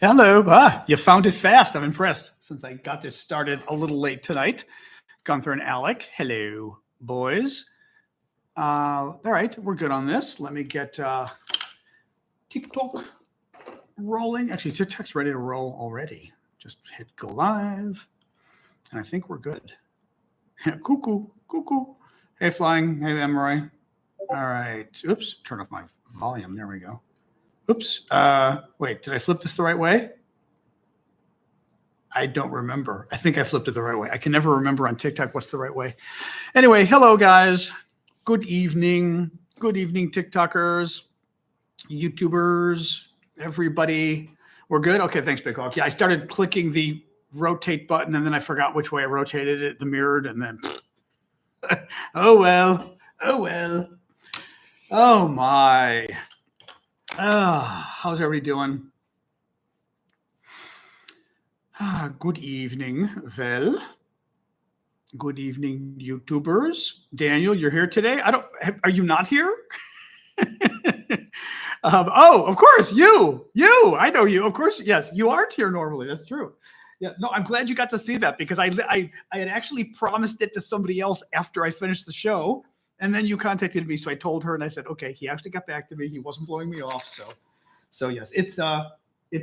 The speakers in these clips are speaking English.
Hello. You found it fast. I'm impressed since I got this started a little late tonight. Gunther and Alec. Hello, boys. All right, we're good on this. Let me get TikTok rolling. Actually, TikTok's ready to roll already. Just hit go live, and I think we're good. Cuckoo, cuckoo. Hey, Flying. Hey, Emery. All right. Oops. Turn off my volume. There we go. Oops. Wait, did I flip this the right way? I don't remember. I think I flipped it the right way. I can never remember on TikTok what's the right way. Anyway, hello, guys. Good evening. Good evening, TikTokers, YouTubers, everybody. We're good? Okay, thanks, Big Hawk. Yeah, I started clicking the rotate button, and then I forgot which way I rotated it, the mirrored, and then oh, well. Oh, well. Oh, my. How's everybody doing? Good evening, Vel. Good evening, YouTubers. Daniel, you're here today? Are you not here? Oh, of course, you. I know you. Of course, yes, you aren't here normally. That's true. Yeah, no, I'm glad you got to see that because I had actually promised it to somebody else after I finished the show. And then you contacted me, so I told her, and I said, "Okay." He actually got back to me. He wasn't blowing me off, so yes, it's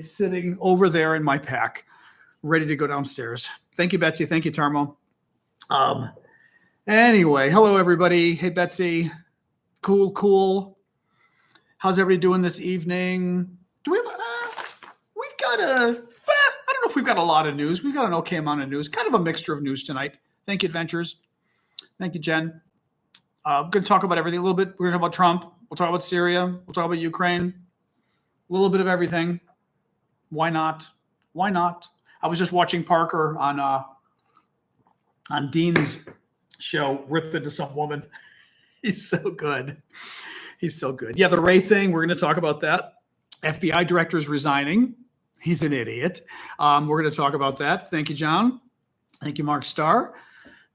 sitting over there in my pack, ready to go downstairs. Thank you, Betsy. Thank you, Tarmo. Anyway, hello everybody. Hey, Betsy. Cool. How's everybody doing this evening? Do we have? We've got I don't know if we've got a lot of news. We've got an okay amount of news. Kind of a mixture of news tonight. Thank you, Adventures. Thank you, Jen. We're going to talk about everything a little bit. We're going to talk about Trump. We'll talk about Syria. We'll talk about Ukraine. A little bit of everything. Why not? I was just watching Parker on Dean's show, rip into some woman. He's so good. Yeah, the Ray thing, we're going to talk about that. FBI director's resigning. He's an idiot. We're going to talk about that. Thank you, John. Thank you, Mark Starr.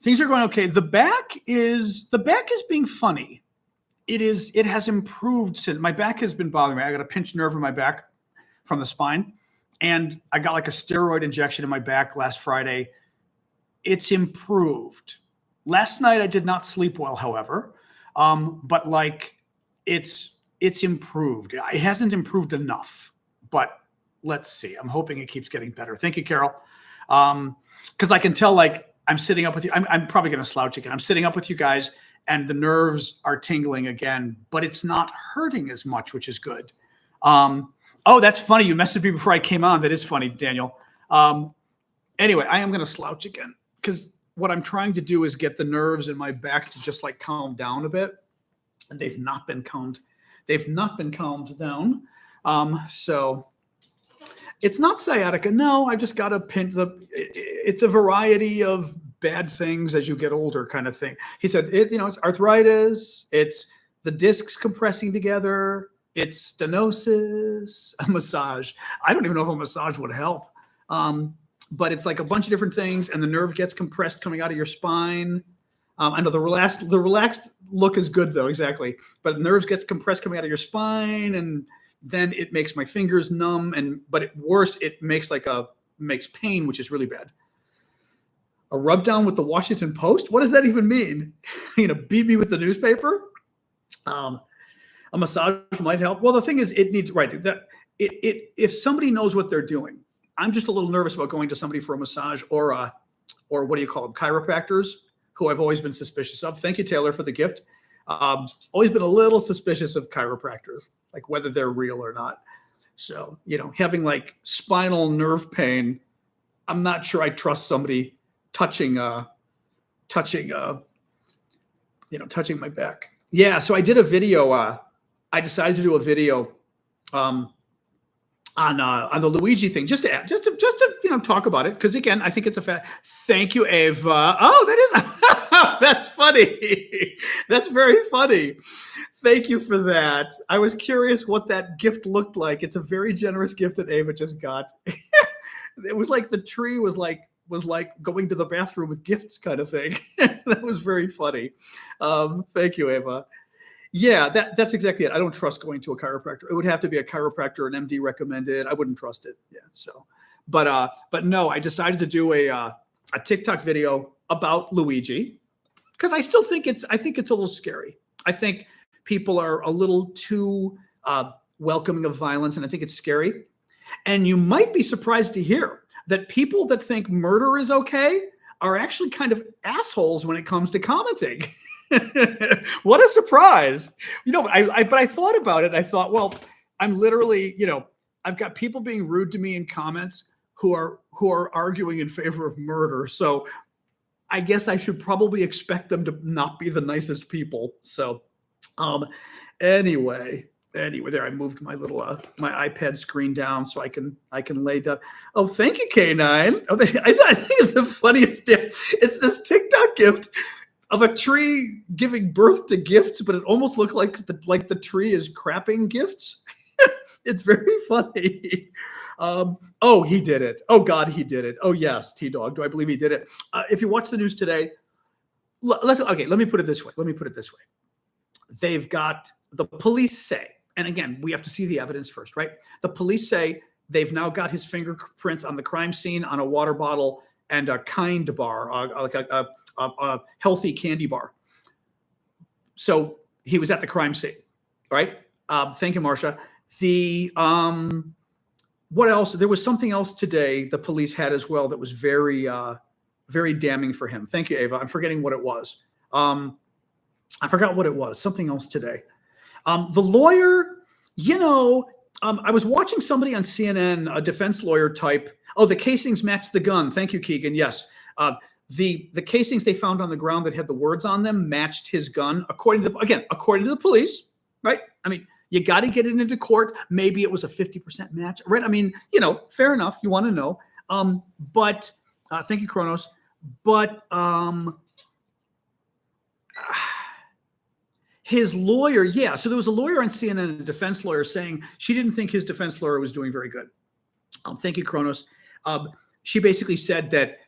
Things are going okay. The back is being funny. It has improved since my back has been bothering me. I got a pinched nerve in my back from the spine, and I got like a steroid injection in my back last Friday. It's improved. Last night I did not sleep well, however, but like it's improved. It hasn't improved enough, but let's see. I'm hoping it keeps getting better. Thank you, Carol. Because I can tell like. I'm sitting up with you. I'm probably going to slouch again. I'm sitting up with you guys, and the nerves are tingling again, but it's not hurting as much, which is good. Oh, that's funny. You messaged me before I came on. That is funny, Daniel. Anyway, I am going to slouch again because what I'm trying to do is get the nerves in my back to just like calm down a bit, and they've not been calmed. Down. So. It's not sciatica. No, I just got to pinch it's a variety of bad things as you get older kind of thing. He said, it's arthritis. It's the discs compressing together. It's stenosis, a massage. I don't even know if a massage would help. But it's like a bunch of different things. And the nerve gets compressed coming out of your spine. I know the relaxed look is good though. Exactly. But nerves gets compressed coming out of your spine, and then it makes my fingers numb, but worse, it makes makes pain, which is really bad. A rub down with the Washington Post? What does that even mean? Beat me with the newspaper? A massage might help. Well, the thing is, it needs if somebody knows what they're doing. I'm just a little nervous about going to somebody for a massage or what do you call them? Chiropractors, who I've always been suspicious of. Thank you, Taylor, for the gift. Always been a little suspicious of chiropractors, like whether they're real or not. So, having like spinal nerve pain, I'm not sure I trust somebody touching my back. Yeah. So I did a video. I decided to do a video, on the Luigi thing, just to talk about it. Because again, I think it's a fact. Thank you, Ava. Oh, that is that's funny. That's very funny. Thank you for that. I was curious what that gift looked like. It's a very generous gift that Ava just got. It was like the tree was like going to the bathroom with gifts kind of thing. That was very funny. Thank you, Ava. Yeah, that's exactly it. I don't trust going to a chiropractor. It would have to be a chiropractor, an MD recommended. I wouldn't trust it. Yeah. So, but no, I decided to do a TikTok video about Luigi because I think it's a little scary. I think people are a little too welcoming of violence, and I think it's scary. And you might be surprised to hear that people that think murder is okay are actually kind of assholes when it comes to commenting. What a surprise. But I thought about it. I thought, well, I'm literally, I've got people being rude to me in comments who are arguing in favor of murder. So I guess I should probably expect them to not be the nicest people. So anyway, there I moved my little my iPad screen down so I can lay down. Oh, thank you, K9. Oh, I think it's the funniest gift. It's this TikTok gift of a tree giving birth to gifts, but it almost looked like the tree is crapping gifts. It's very funny. Oh, he did it. Oh God, he did it. Oh yes, T-Dog. Do I believe he did it? If you watch the news today, let me put it this way. They've got the police say, and again, we have to see the evidence first, right? The police say they've now got his fingerprints on the crime scene on a water bottle and a kind bar, like a healthy candy bar. So he was at the crime scene, right? Thank you, Marcia. What else? There was something else today the police had as well that was very, very damning for him. Thank you, Ava. I'm forgetting what it was. I forgot what it was. Something else today. The lawyer, I was watching somebody on CNN, a defense lawyer type. Oh, the casings matched the gun. Thank you, Keegan. Yes. The casings they found on the ground that had the words on them matched his gun, according to the police, right? I mean, you got to get it into court. Maybe it was a 50% match, right? I mean, fair enough. You want to know. But thank you, Kronos. But his lawyer, yeah. So there was a lawyer on CNN, a defense lawyer, saying she didn't think his defense lawyer was doing very good. Thank you, Kronos. She basically said that,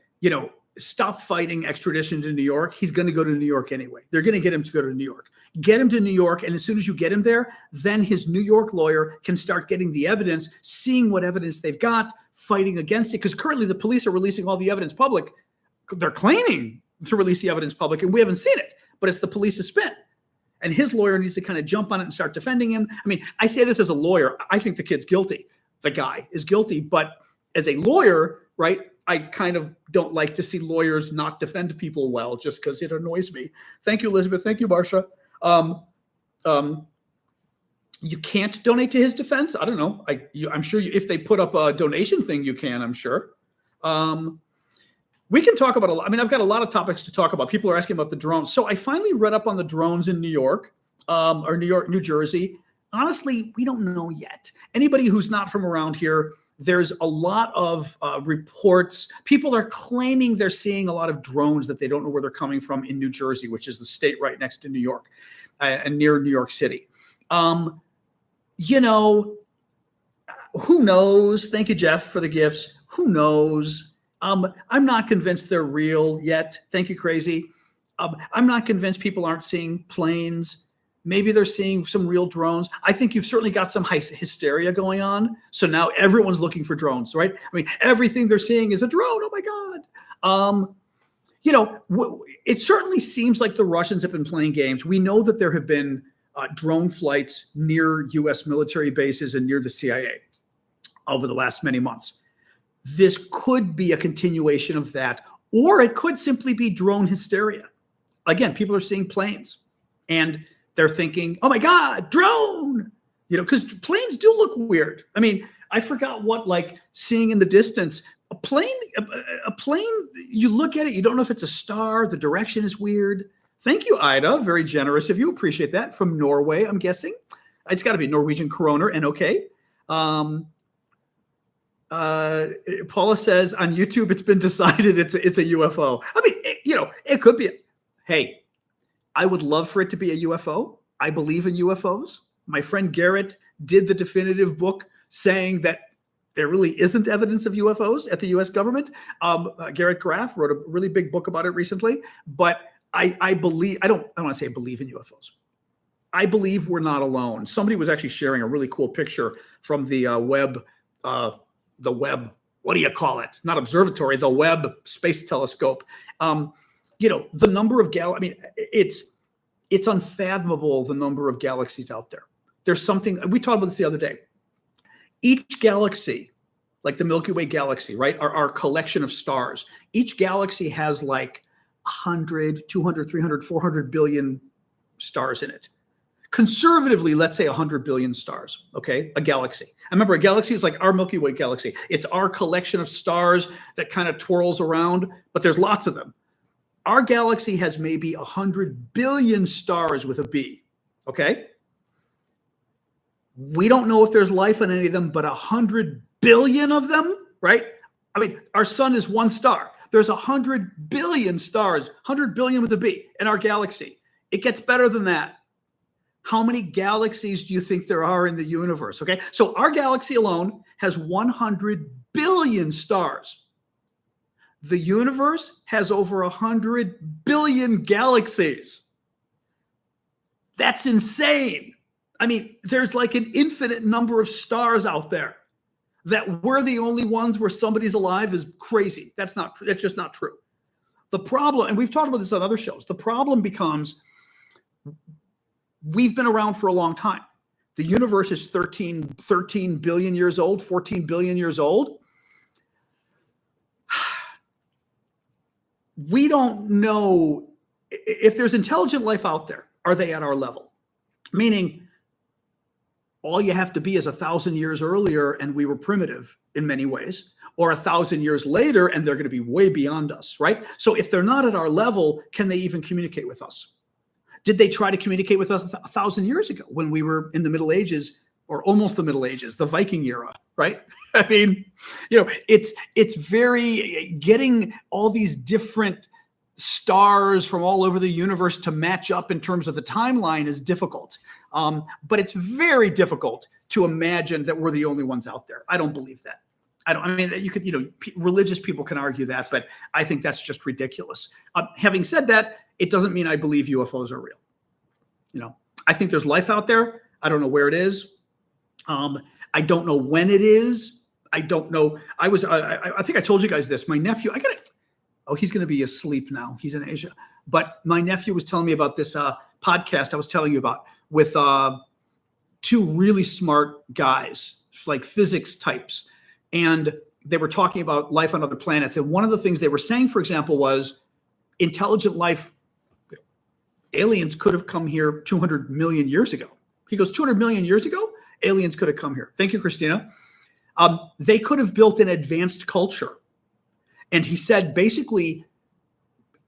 stop fighting extradition to New York. He's going to go to New York anyway. They're going to get him to go to New York. Get him to New York, and as soon as you get him there, then his New York lawyer can start getting the evidence, seeing what evidence they've got, fighting against it. Because currently the police are releasing all the evidence public. They're claiming to release the evidence public, and we haven't seen it, but it's the police's spin. And his lawyer needs to kind of jump on it and start defending him. I mean, I say this as a lawyer. I think the kid's guilty. The guy is guilty. But as a lawyer, right, I kind of don't like to see lawyers not defend people well just because it annoys me. Thank you, Elizabeth. Thank you, Marcia. You can't donate to his defense. I don't know. I'm sure if they put up a donation thing, you can, I'm sure. We can talk about a lot. I mean, I've got a lot of topics to talk about. People are asking about the drones. So I finally read up on the drones in New York, or New Jersey. Honestly, we don't know yet. Anybody who's not from around here, there's a lot of reports. People are claiming they're seeing a lot of drones that they don't know where they're coming from in New Jersey, which is the state right next to New York and near New York City. Who knows? Thank you, Jeff, for the gifts. Who knows? I'm not convinced they're real yet. Thank you, Crazy. I'm not convinced people aren't seeing planes. Maybe they're seeing some real drones. I think you've certainly got some hysteria going on. So now everyone's looking for drones, right? I mean, everything they're seeing is a drone. Oh my God. It certainly seems like the Russians have been playing games. We know that there have been drone flights near U.S. military bases and near the CIA over the last many months. This could be a continuation of that, or it could simply be drone hysteria. Again, people are seeing planes and they're thinking, oh my God, drone, because planes do look weird. I mean, I forgot what, like seeing in the distance, a plane, you look at it, you don't know if it's a star, the direction is weird. Thank you, Ida. Very generous of you. Appreciate that. From Norway, I'm guessing. It's got to be Norwegian kroner and okay. Paula says on YouTube, it's been decided it's a UFO. I mean, it could be. Hey, I would love for it to be a UFO. I believe in UFOs. My friend Garrett did the definitive book saying that there really isn't evidence of UFOs at the U.S. government. Garrett Graff wrote a really big book about it recently. But I believe, I don't want to say I believe in UFOs. I believe we're not alone. Somebody was actually sharing a really cool picture from the Webb, what do you call it? Not observatory, the Webb Space Telescope. The number of I mean, it's unfathomable the number of galaxies out there. There's something, we talked about this the other day. Each galaxy, like the Milky Way galaxy, right? Our collection of stars. Each galaxy has like 100, 200, 300, 400 billion stars in it. Conservatively, let's say 100 billion stars, okay? A galaxy. I remember a galaxy is like our Milky Way galaxy. It's our collection of stars that kind of twirls around, but there's lots of them. Our galaxy has maybe 100 billion stars with a B, okay? We don't know if there's life on any of them, but 100 billion of them, right? I mean, our sun is one star. There's 100 billion stars, 100 billion with a B in our galaxy. It gets better than that. How many galaxies do you think there are in the universe? Okay, so our galaxy alone has 100 billion stars. The universe has over 100 billion galaxies. That's insane. I mean, there's like an infinite number of stars out there. That we're the only ones where somebody's alive is crazy. That's just not true. The problem, and we've talked about this on other shows, the problem becomes we've been around for a long time. The universe is 13 billion years old, 14 billion years old. We don't know if there's intelligent life out there. Are they at our level? Meaning, all you have to be is 1,000 years earlier and we were primitive in many ways, or 1,000 years later and they're going to be way beyond us, right? So if they're not at our level, can they even communicate with us? Did they try to communicate with us 1,000 years ago when we were in the Middle Ages or almost the Middle Ages, the Viking era, right? I mean, it's very getting all these different stars from all over the universe to match up in terms of the timeline is difficult. But it's very difficult to imagine that we're the only ones out there. I don't believe that. I mean, you could, religious people can argue that, but I think that's just ridiculous. Having said that, it doesn't mean I believe UFOs are real. I think there's life out there. I don't know where it is. I don't know when it is. I don't know. I think I told you guys this. My nephew, he's going to be asleep now. He's in Asia. But my nephew was telling me about this podcast I was telling you about with two really smart guys, like physics types. And they were talking about life on other planets. And one of the things they were saying, for example, was intelligent life, aliens could have come here 200 million years ago. He goes, 200 million years ago, aliens could have come here. Thank you, Christina. They could have built an advanced culture. And he said, basically,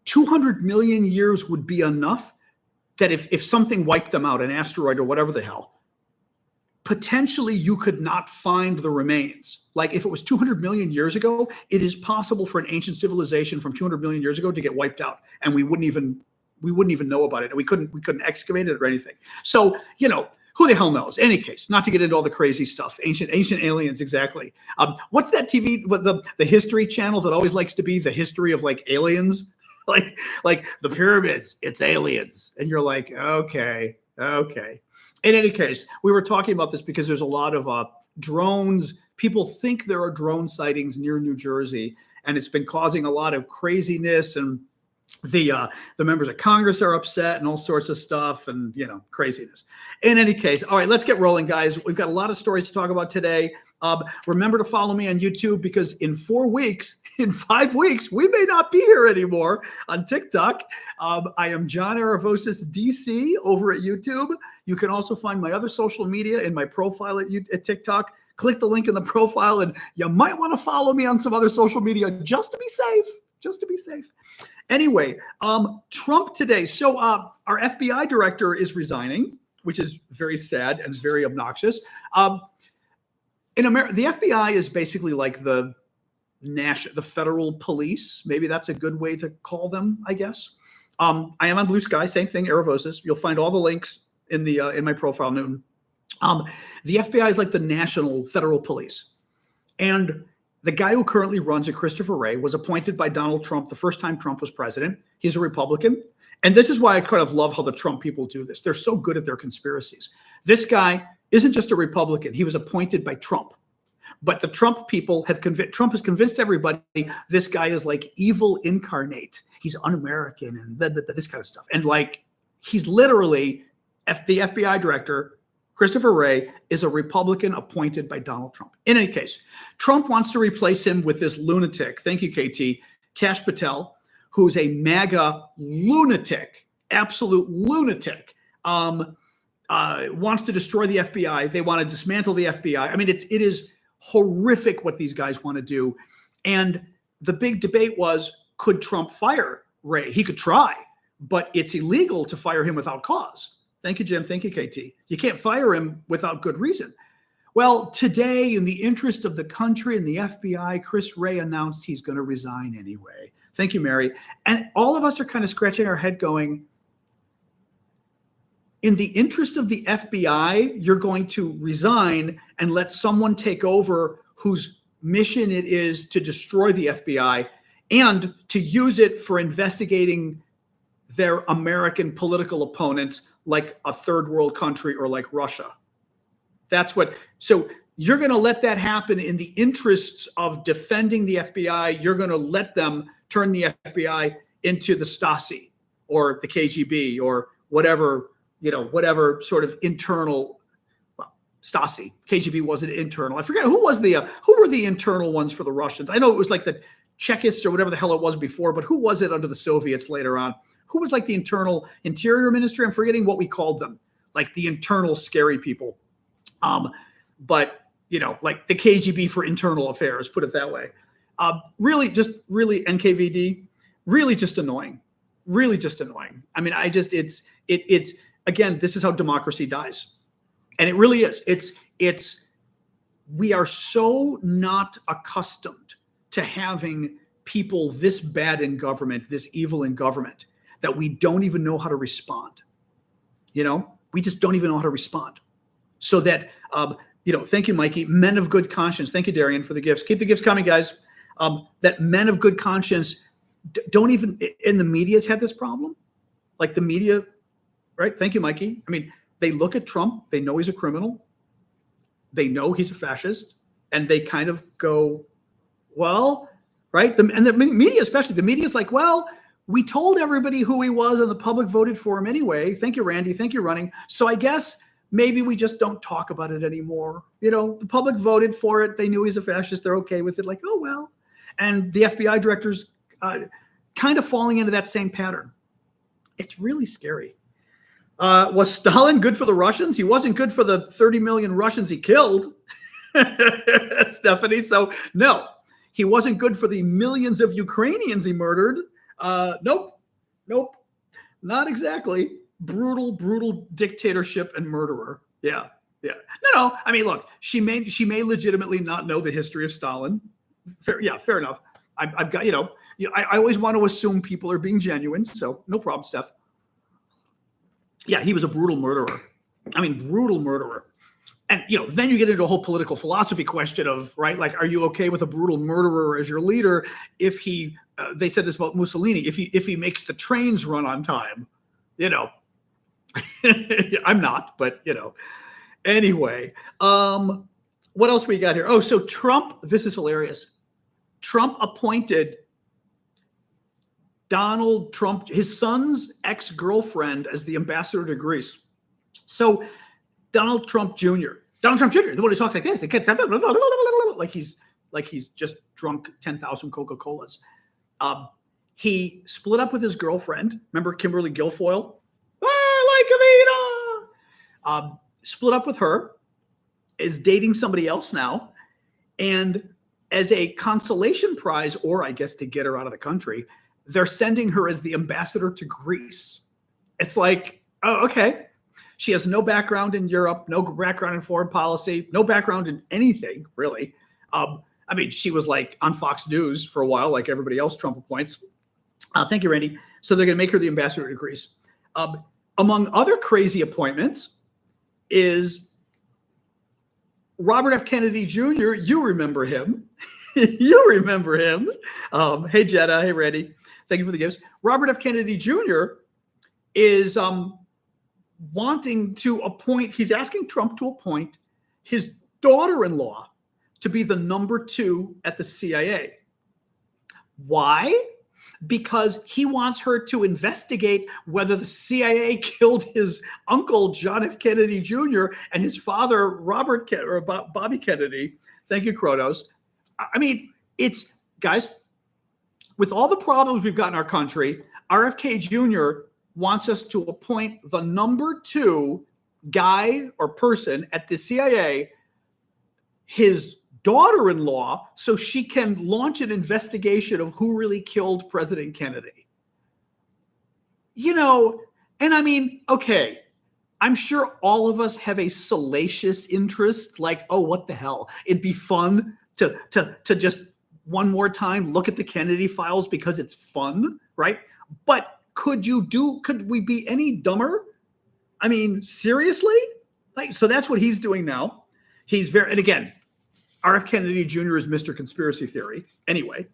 200 million years would be enough that if something wiped them out, an asteroid or whatever the hell, potentially you could not find the remains. Like if it was 200 million years ago, it is possible for an ancient civilization from 200 million years ago to get wiped out, and we wouldn't even know about it, and we couldn't excavate it or anything. So who the hell knows? Any case, not to get into all the crazy stuff, ancient aliens, exactly. What's that TV? What the History Channel that always likes to be the history of like aliens, like the pyramids? It's aliens, and you're like, okay. In any case, we were talking about this because there's a lot of drones. People think there are drone sightings near New Jersey, and it's been causing a lot of craziness, and the members of Congress are upset and all sorts of stuff, and craziness. In any case, all right, let's get rolling, guys. We've got a lot of stories to talk about today. Remember to follow me on YouTube, because in 5 weeks, we may not be here anymore on TikTok. I am John Aravosis, DC, over at YouTube. You can also find my other social media in my profile at TikTok. Click the link in the profile, and you might want to follow me on some other social media just to be safe. Anyway, Trump today. So our FBI director is resigning, which is very sad and very obnoxious. In America, the FBI is basically like the federal police. Maybe that's a good way to call them, I guess. I am on Blue Sky, same thing, Aravosis. You'll find all the links in my profile, Newton. The FBI is like the national federal police. And the guy who currently runs it, Christopher Wray, was appointed by Donald Trump the first time Trump was president. He's a Republican. And this is why I kind of love how the Trump people do this. They're so good at their conspiracies. This guy isn't just a Republican. He was appointed by Trump. But the Trump people have Trump has convinced everybody this guy is like evil incarnate. He's un-American and this kind of stuff. And like, he's literally, the FBI director, Christopher Wray, is a Republican appointed by Donald Trump. In any case, Trump wants to replace him with this lunatic. Thank you, KT. Kash Patel, who's a MAGA lunatic, absolute lunatic, wants to destroy the FBI. They want to dismantle the FBI. I mean, it is horrific what these guys want to do. And the big debate was, could Trump fire Wray? He could try, but it's illegal to fire him without cause. Thank you, Jim. Thank you, KT. You can't fire him without good reason. Well, today, in the interest of the country and the FBI, Chris Wray announced he's going to resign anyway. Thank you, Mary. And all of us are kind of scratching our head going, in the interest of the FBI, you're going to resign and let someone take over whose mission it is to destroy the FBI and to use it for investigating their American political opponents like a third world country or like Russia. That's what, so you're going to let that happen in the interests of defending the FBI. You're going to let them turn the FBI into the Stasi or the KGB or whatever, whatever sort of internal, well, Stasi, KGB wasn't internal. I forget who were the internal ones for the Russians. I know it was like the Czechists or whatever the hell it was before, but who was it under the Soviets later on? Who was like the internal interior ministry? I'm forgetting what we called them, like the internal scary people. But like the KGB for internal affairs, put it that way. Really NKVD, really just annoying. Really just annoying. I mean, it's again, this is how democracy dies. And it really is. We are so not accustomed to having people this bad in government, this evil in government, that we don't even know how to respond. We just don't even know how to respond. So that, thank you, Mikey, men of good conscience. Thank you, Darian, for the gifts. Keep the gifts coming, guys. That men of good conscience don't even, and the media's had this problem. Like the media, right? Thank you, Mikey. I mean, they look at Trump, they know he's a criminal, they know he's a fascist, and they kind of go, well, right? And the media, especially, the media's like, well, we told everybody who he was and the public voted for him anyway. Thank you, Randy. Thank you, Running. So I guess maybe we just don't talk about it anymore. The public voted for it. They knew he's a fascist. They're okay with it. Like, oh, well. And the FBI director's kind of falling into that same pattern. It's really scary. Was Stalin good for the Russians? He wasn't good for the 30 million Russians he killed, Stephanie. So no, he wasn't good for the millions of Ukrainians he murdered. Nope, not exactly. Brutal dictatorship and murderer. Yeah. No. I mean, look, she may legitimately not know the history of Stalin. Fair enough. I've got, I always want to assume people are being genuine. So no problem, Steph. Yeah, he was a brutal murderer. I mean, brutal murderer. And, then you get into a whole political philosophy question of, right, like, are you okay with a brutal murderer as your leader if he, they said this about Mussolini, if he makes the trains run on time, I'm not, but, anyway, what else we got here? Oh, so Trump, this is hilarious. Trump appointed Donald Trump, his son's ex-girlfriend, as the ambassador to Greece. So Donald Trump Jr., the one who talks like this, the kid, like he's just drunk 10,000 Coca-Colas. He split up with his girlfriend. Remember Kimberly Guilfoyle? I like Avita. Split up with her, is dating somebody else now. And as a consolation prize, or I guess to get her out of the country, they're sending her as the ambassador to Greece. It's like, oh, okay. She has no background in Europe, no background in foreign policy, no background in anything, really. I mean, she was like on Fox News for a while, like everybody else Trump appoints. Thank you, Randy. So they're going to make her the ambassador to Greece. Among other crazy appointments is Robert F. Kennedy Jr. You remember him. You remember him. Hey, Jetta. Hey, Randy. Thank you for the gifts. Robert F. Kennedy Jr. is wanting to appoint, he's asking Trump to appoint his daughter-in-law to be the number 2 at the CIA. Why? Because he wants her to investigate whether the CIA killed his uncle, John F. Kennedy Jr., and his father, Bobby Kennedy. Thank you, Kronos. I mean, it's, guys, with all the problems we've got in our country, RFK Jr. wants us to appoint the number 2 guy or person at the CIA, his daughter-in-law, so she can launch an investigation of who really killed President Kennedy. You know, and I mean, okay, I'm sure all of us have a salacious interest, like, oh, what the hell? It'd be fun to just one more time look at the Kennedy files because it's fun, right? But could we be any dumber? I mean, seriously? Like, so that's what he's doing now. He's very, and again, RF Kennedy Jr. is Mr. Conspiracy Theory. Anyway,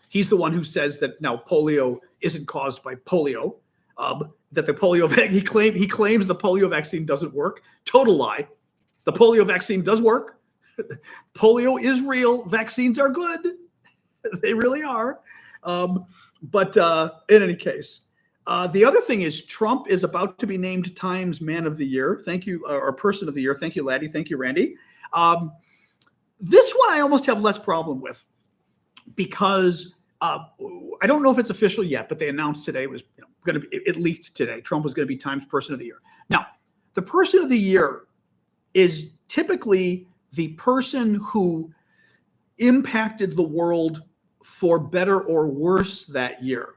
he's the one who says that now polio isn't caused by polio. That the polio he claims the polio vaccine doesn't work. Total lie. The polio vaccine does work. Polio is real. Vaccines are good. They really are. But in any case, the other thing is Trump is about to be named Times Man of the Year. Thank you, or Person of the Year. Thank you, Laddie. Thank you, Randy. This one I almost have less problem with because I don't know if it's official yet, but they announced today it was going to be, it leaked today. Trump was going to be Times Person of the Year. Now, the Person of the Year is typically the person who impacted the world for better or worse that year.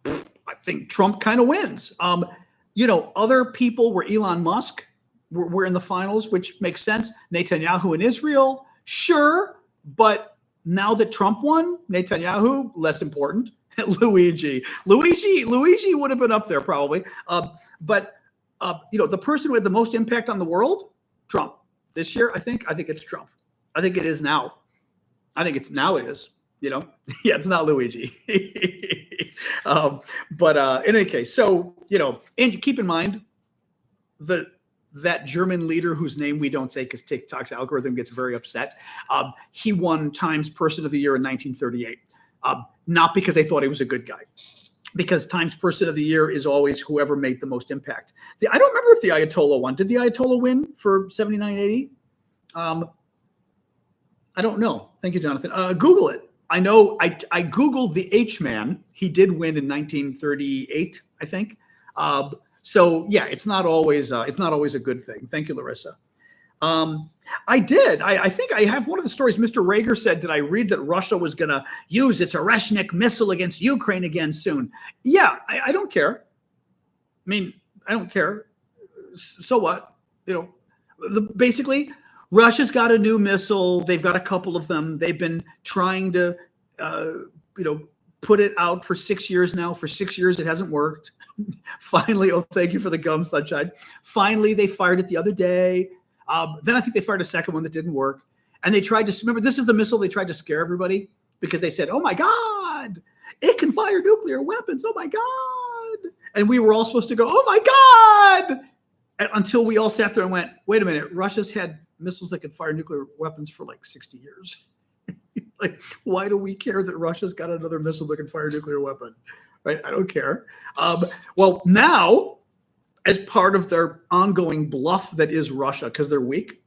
I think Trump kind of wins. Other people were Elon Musk. We're in the finals, which makes sense. Netanyahu in Israel, sure. But now that Trump won, Netanyahu, less important. Luigi would have been up there probably. But the person who had the most impact on the world, Trump. This year, I think it's Trump. I think it is now. I think it's now it is. Yeah, it's not Luigi. But in any case, so, and keep in mind that German leader whose name we don't say because TikTok's algorithm gets very upset. He won Times Person of the Year in 1938. Not because they thought he was a good guy, because Times Person of the Year is always whoever made the most impact. I don't remember if the Ayatollah won. Did the Ayatollah win for 7980? I don't know. Thank you, Jonathan. Google it. I know I Googled the H-man. He did win in 1938, I think. So yeah, it's not always a good thing. Thank you, Larissa. I did. I think I have one of the stories. Mr. Rager said, did I read that Russia was going to use its Oreshnik missile against Ukraine again soon? Yeah, I don't care. I mean, I don't care. So what? Basically, Russia's got a new missile. They've got a couple of them. They've been trying to, put it out for 6 years now. For 6 years, it hasn't worked. Finally, oh, thank you for the gum, Sunshine. Finally, they fired it the other day. Then I think they fired a second one that didn't work. And they tried to, remember, this is the missile they tried to scare everybody because they said, oh my God, it can fire nuclear weapons. Oh my God. And we were all supposed to go, oh my God. Until we all sat there and went, wait a minute, Russia's had missiles that could fire nuclear weapons for like 60 years. Like, why do we care that Russia's got another missile that can fire a nuclear weapon? Right? I don't care. Well, now, as part of their ongoing bluff that is Russia, because they're weak,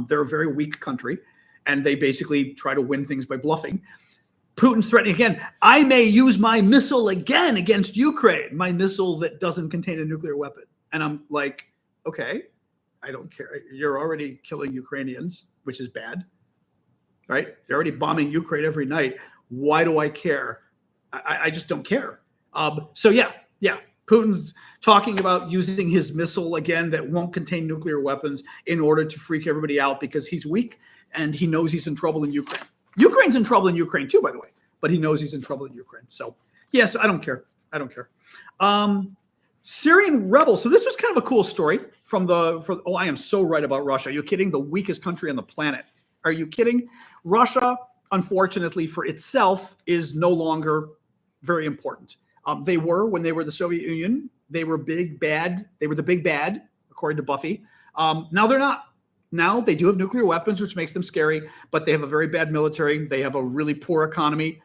they're a very weak country, and they basically try to win things by bluffing. Putin's threatening again, I may use my missile again against Ukraine, my missile that doesn't contain a nuclear weapon. And I'm like, okay, I don't care. You're already killing Ukrainians, which is bad, right? They're already bombing Ukraine every night. Why do I care? I just don't care. So yeah. Putin's talking about using his missile again that won't contain nuclear weapons in order to freak everybody out because he's weak and he knows he's in trouble in Ukraine. Ukraine's in trouble in Ukraine too, by the way, but he knows he's in trouble in Ukraine. So yes, I don't care. Syrian rebels. So this was kind of a cool story I am so right about Russia. Are you kidding? The weakest country on the planet. Are you kidding? Russia, unfortunately for itself, is no longer very important. They were, when they were the Soviet Union, they were big bad. They were the big bad, according to Buffy. Now they're not. Now they do have nuclear weapons, which makes them scary, but they have a very bad military. They have a really poor economy.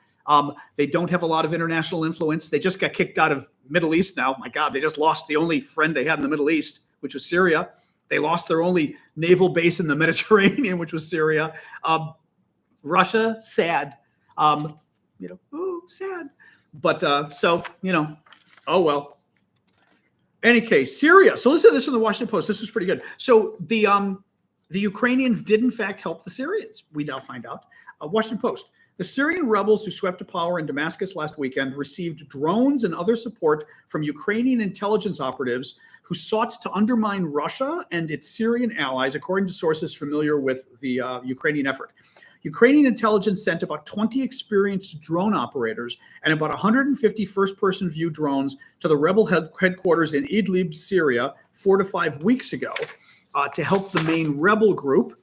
They don't have a lot of international influence. They just got kicked out of Middle East now. My God, they just lost the only friend they had in the Middle East, which was Syria. They lost their only naval base in the Mediterranean, which was Syria. Russia, sad. Sad. But so, oh well. Any case, Syria. So listen to this from the Washington Post. This was pretty good. So the Ukrainians did in fact help the Syrians. We now find out. Washington Post. The Syrian rebels who swept to power in Damascus last weekend received drones and other support from Ukrainian intelligence operatives who sought to undermine Russia and its Syrian allies, according to sources familiar with the Ukrainian effort. Ukrainian intelligence sent about 20 experienced drone operators and about 150 first-person view drones to the rebel headquarters in Idlib, Syria, 4 to 5 weeks ago to help the main rebel group.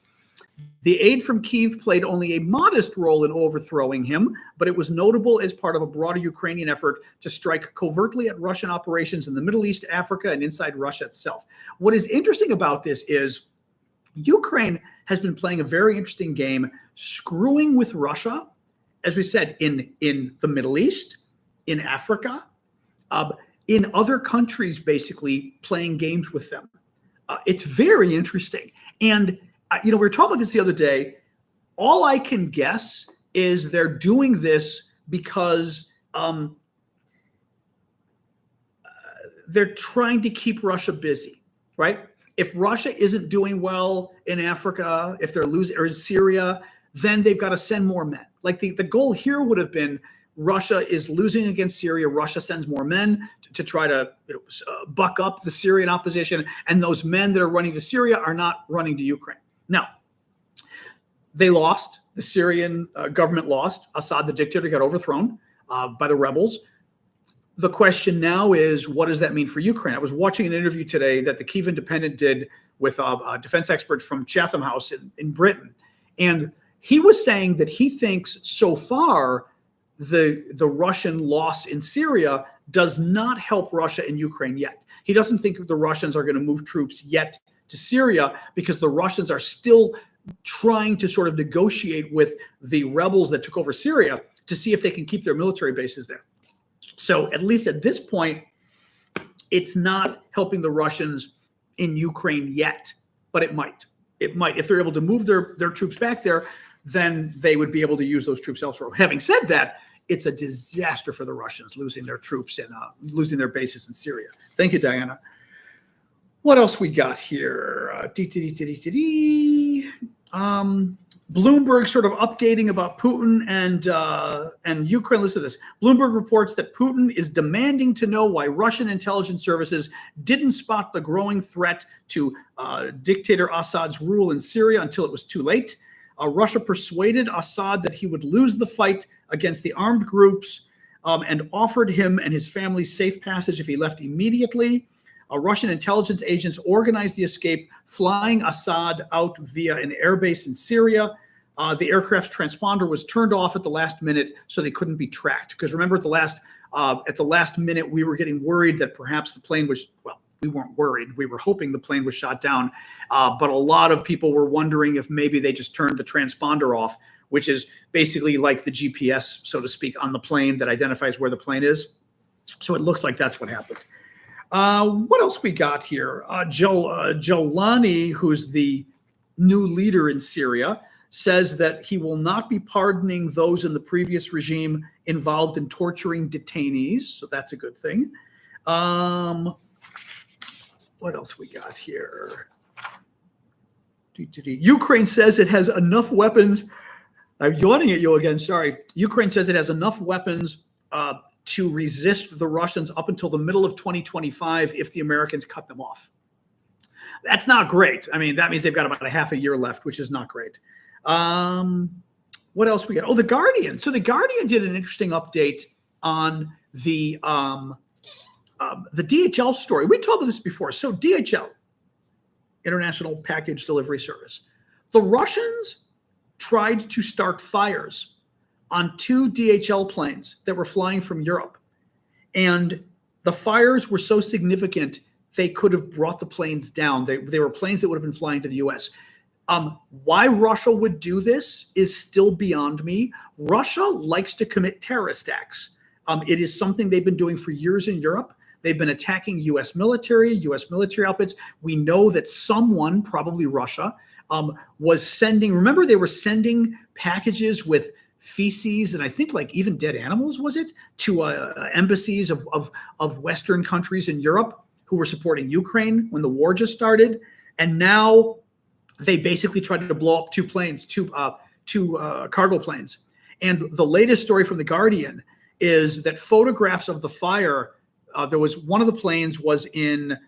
The aid from Kyiv played only a modest role in overthrowing him, but it was notable as part of a broader Ukrainian effort to strike covertly at Russian operations in the Middle East, Africa, and inside Russia itself. What is interesting about this is Ukraine has been playing a very interesting game, screwing with Russia, as we said, in the Middle East, in Africa, in other countries, basically playing games with them. It's very interesting. And, we were talking about this the other day. All I can guess is they're doing this because they're trying to keep Russia busy, right? If Russia isn't doing well in Africa, if they're losing, or in Syria, then they've got to send more men. Like the goal here would have been Russia is losing against Syria. Russia sends more men to try to buck up the Syrian opposition. And those men that are running to Syria are not running to Ukraine. Now, they lost. The Syrian government lost. Assad, the dictator, got overthrown by the rebels. The question now is, what does that mean for Ukraine? I was watching an interview today that the Kyiv Independent did with a defense expert from Chatham House in Britain. And he was saying that he thinks so far the Russian loss in Syria does not help Russia and Ukraine yet. He doesn't think the Russians are going to move troops yet to Syria because the Russians are still trying to sort of negotiate with the rebels that took over Syria to see if they can keep their military bases there. So at least at this point, it's not helping the Russians in Ukraine yet, but it might. It might. If they're able to move their troops back there, then they would be able to use those troops elsewhere. Having said that, it's a disaster for the Russians losing their troops and losing their bases in Syria. Thank you, Diana. What else we got here? Bloomberg sort of updating about Putin and Ukraine. Listen to this. Bloomberg reports that Putin is demanding to know why Russian intelligence services didn't spot the growing threat to dictator Assad's rule in Syria until it was too late. Russia persuaded Assad that he would lose the fight against the armed groups and offered him and his family safe passage if he left immediately. Russian intelligence agents organized the escape, flying Assad out via an airbase in Syria. The aircraft's transponder was turned off at the last minute, so they couldn't be tracked. Because remember, at the last minute, we were getting worried that perhaps the plane was, well, we weren't worried. We were hoping the plane was shot down. But a lot of people were wondering if maybe they just turned the transponder off, which is basically like the GPS, so to speak, on the plane that identifies where the plane is. So it looks like that's what happened. What else we got here? Jolani, who's the new leader in Syria, says that he will not be pardoning those in the previous regime involved in torturing detainees. So that's a good thing. What else we got here? Ukraine says it has enough weapons. I'm yawning at you again. Sorry. Ukraine says it has enough weapons to resist the Russians up until the middle of 2025 if the Americans cut them off. That's not great. I mean, that means they've got about a half a year left, which is not great. What else we got? Oh, The Guardian. So The Guardian did an interesting update on the DHL story. We talked about this before. So DHL, International Package Delivery Service. The Russians tried to start fires on 2 DHL planes that were flying from Europe. And the fires were so significant, they could have brought the planes down. They were planes that would have been flying to the US. Why Russia would do this is still beyond me. Russia likes to commit terrorist acts. It is something they've been doing for years in Europe. They've been attacking US military outfits. We know that someone, probably Russia, was sending, remember they were sending packages with feces and I think like even dead animals, was it, to embassies of Western countries in Europe who were supporting Ukraine when the war just started. And now they basically tried to blow up two cargo planes. And the latest story from The Guardian is that photographs of the fire, there was one of the planes was in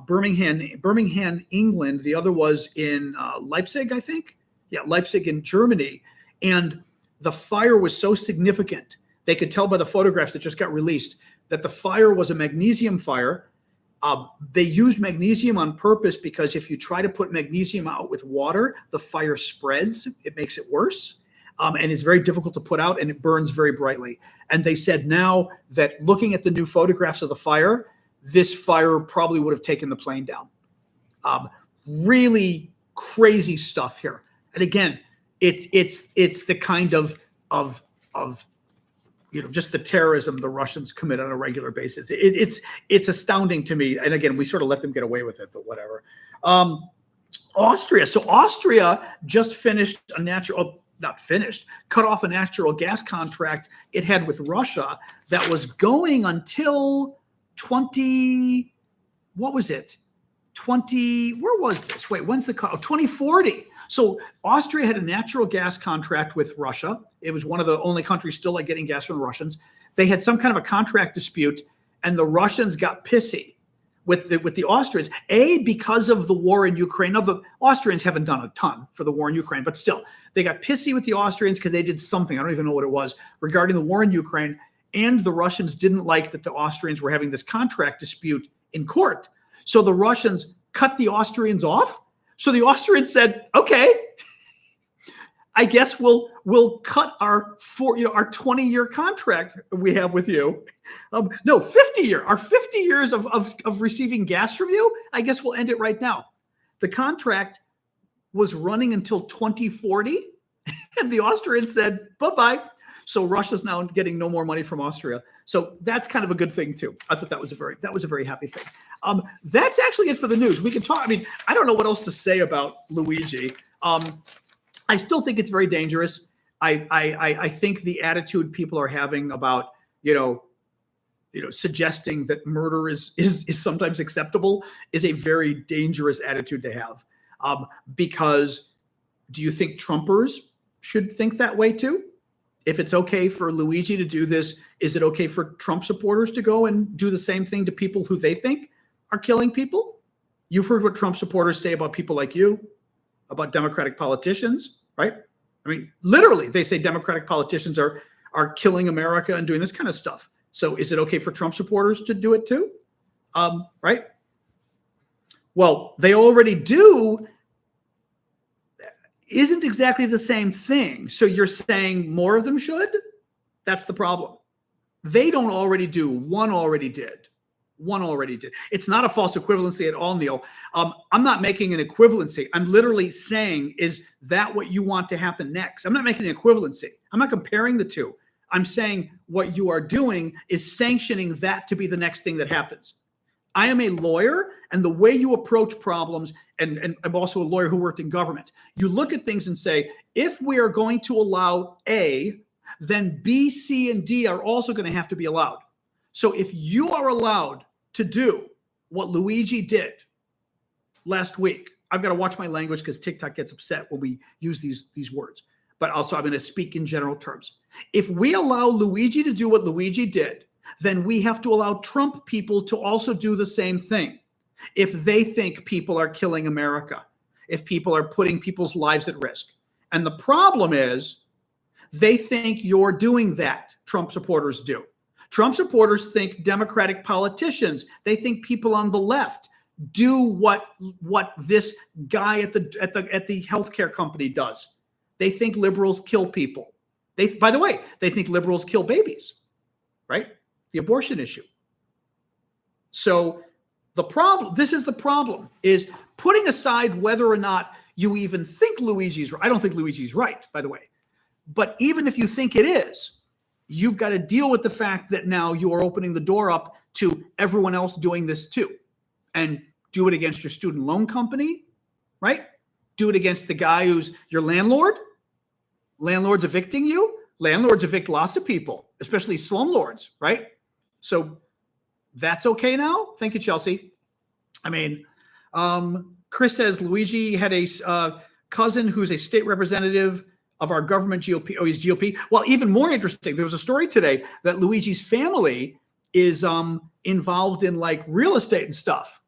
Birmingham, England. The other was in Leipzig, I think. Yeah, Leipzig in Germany. And the fire was so significant, they could tell by the photographs that just got released that the fire was a magnesium fire. They used magnesium on purpose because if you try to put magnesium out with water, the fire spreads. It makes it worse. And it's very difficult to put out, and it burns very brightly. And they said now that looking at the new photographs of the fire, this fire probably would have taken the plane down. Really crazy stuff here. And again, it's the kind of just the terrorism the Russians commit on a regular basis. It's astounding to me. And again, we sort of let them get away with it, but whatever. Austria. So Austria just finished cut off a natural gas contract it had with Russia that was going until 2040. So Austria had a natural gas contract with Russia. It was one of the only countries still like getting gas from the Russians. They had some kind of a contract dispute, and the Russians got pissy with the Austrians, because of the war in Ukraine. Now, the Austrians haven't done a ton for the war in Ukraine, but still, they got pissy with the Austrians because they did something, I don't even know what it was, regarding the war in Ukraine. And the Russians didn't like that the Austrians were having this contract dispute in court. So the Russians cut the Austrians off. So the Austrians said, okay, I guess we'll cut our 20-year contract we have with you. 50-year, our 50 years of receiving gas from you. I guess we'll end it right now. The contract was running until 2040, and the Austrians said, bye-bye. So Russia's now getting no more money from Austria. So that's kind of a good thing too. I thought that was a very happy thing. That's actually it for the news. We can talk. I mean, I don't know what else to say about Luigi. I still think it's very dangerous. I think the attitude people are having about, suggesting that murder is sometimes acceptable is a very dangerous attitude to have. Because do you think Trumpers should think that way too? If it's okay for Luigi to do this, is it okay for Trump supporters to go and do the same thing to people who they think are killing people? You've heard what Trump supporters say about people like you, about Democratic politicians, right? I mean, literally, they say Democratic politicians are killing America and doing this kind of stuff. So is it okay for Trump supporters to do it too? Right? Well, they already do. Isn't exactly the same thing. So you're saying more of them should? That's the problem. They don't already do. One already did. It's not a false equivalency at all, Neil. I'm not making an equivalency. I'm literally saying, is that what you want to happen next? I'm not making an equivalency. I'm not comparing the two. I'm saying what you are doing is sanctioning that to be the next thing that happens. I am a lawyer, and the way you approach problems, and I'm also a lawyer who worked in government, you look at things and say, if we are going to allow A, then B, C, and D are also going to have to be allowed. So if you are allowed to do what Luigi did last week, I've got to watch my language because TikTok gets upset when we use these words. But also I'm going to speak in general terms. If we allow Luigi to do what Luigi did, then we have to allow Trump people to also do the same thing. If they think people are killing America, if people are putting people's lives at risk. And the problem is they think you're doing that. Trump supporters do. Trump supporters think Democratic politicians, they think people on the left do what this guy at the healthcare company does. They think liberals kill people. By the way, they think liberals kill babies, right? The abortion issue. So this is the problem, is putting aside whether or not you even think Luigi's right. I don't think Luigi's right, by the way. But even if you think it is, you've got to deal with the fact that now you are opening the door up to everyone else doing this too. And do it against your student loan company, right? Do it against the guy who's your landlord. Landlord's evicting you. Landlords evict lots of people, especially slumlords, right? So that's okay now. Thank you, Chelsea. I mean, Chris says Luigi had a cousin who's a state representative of our government GOP. Oh, he's GOP. Well, even more interesting, there was a story today that Luigi's family is involved in like real estate and stuff.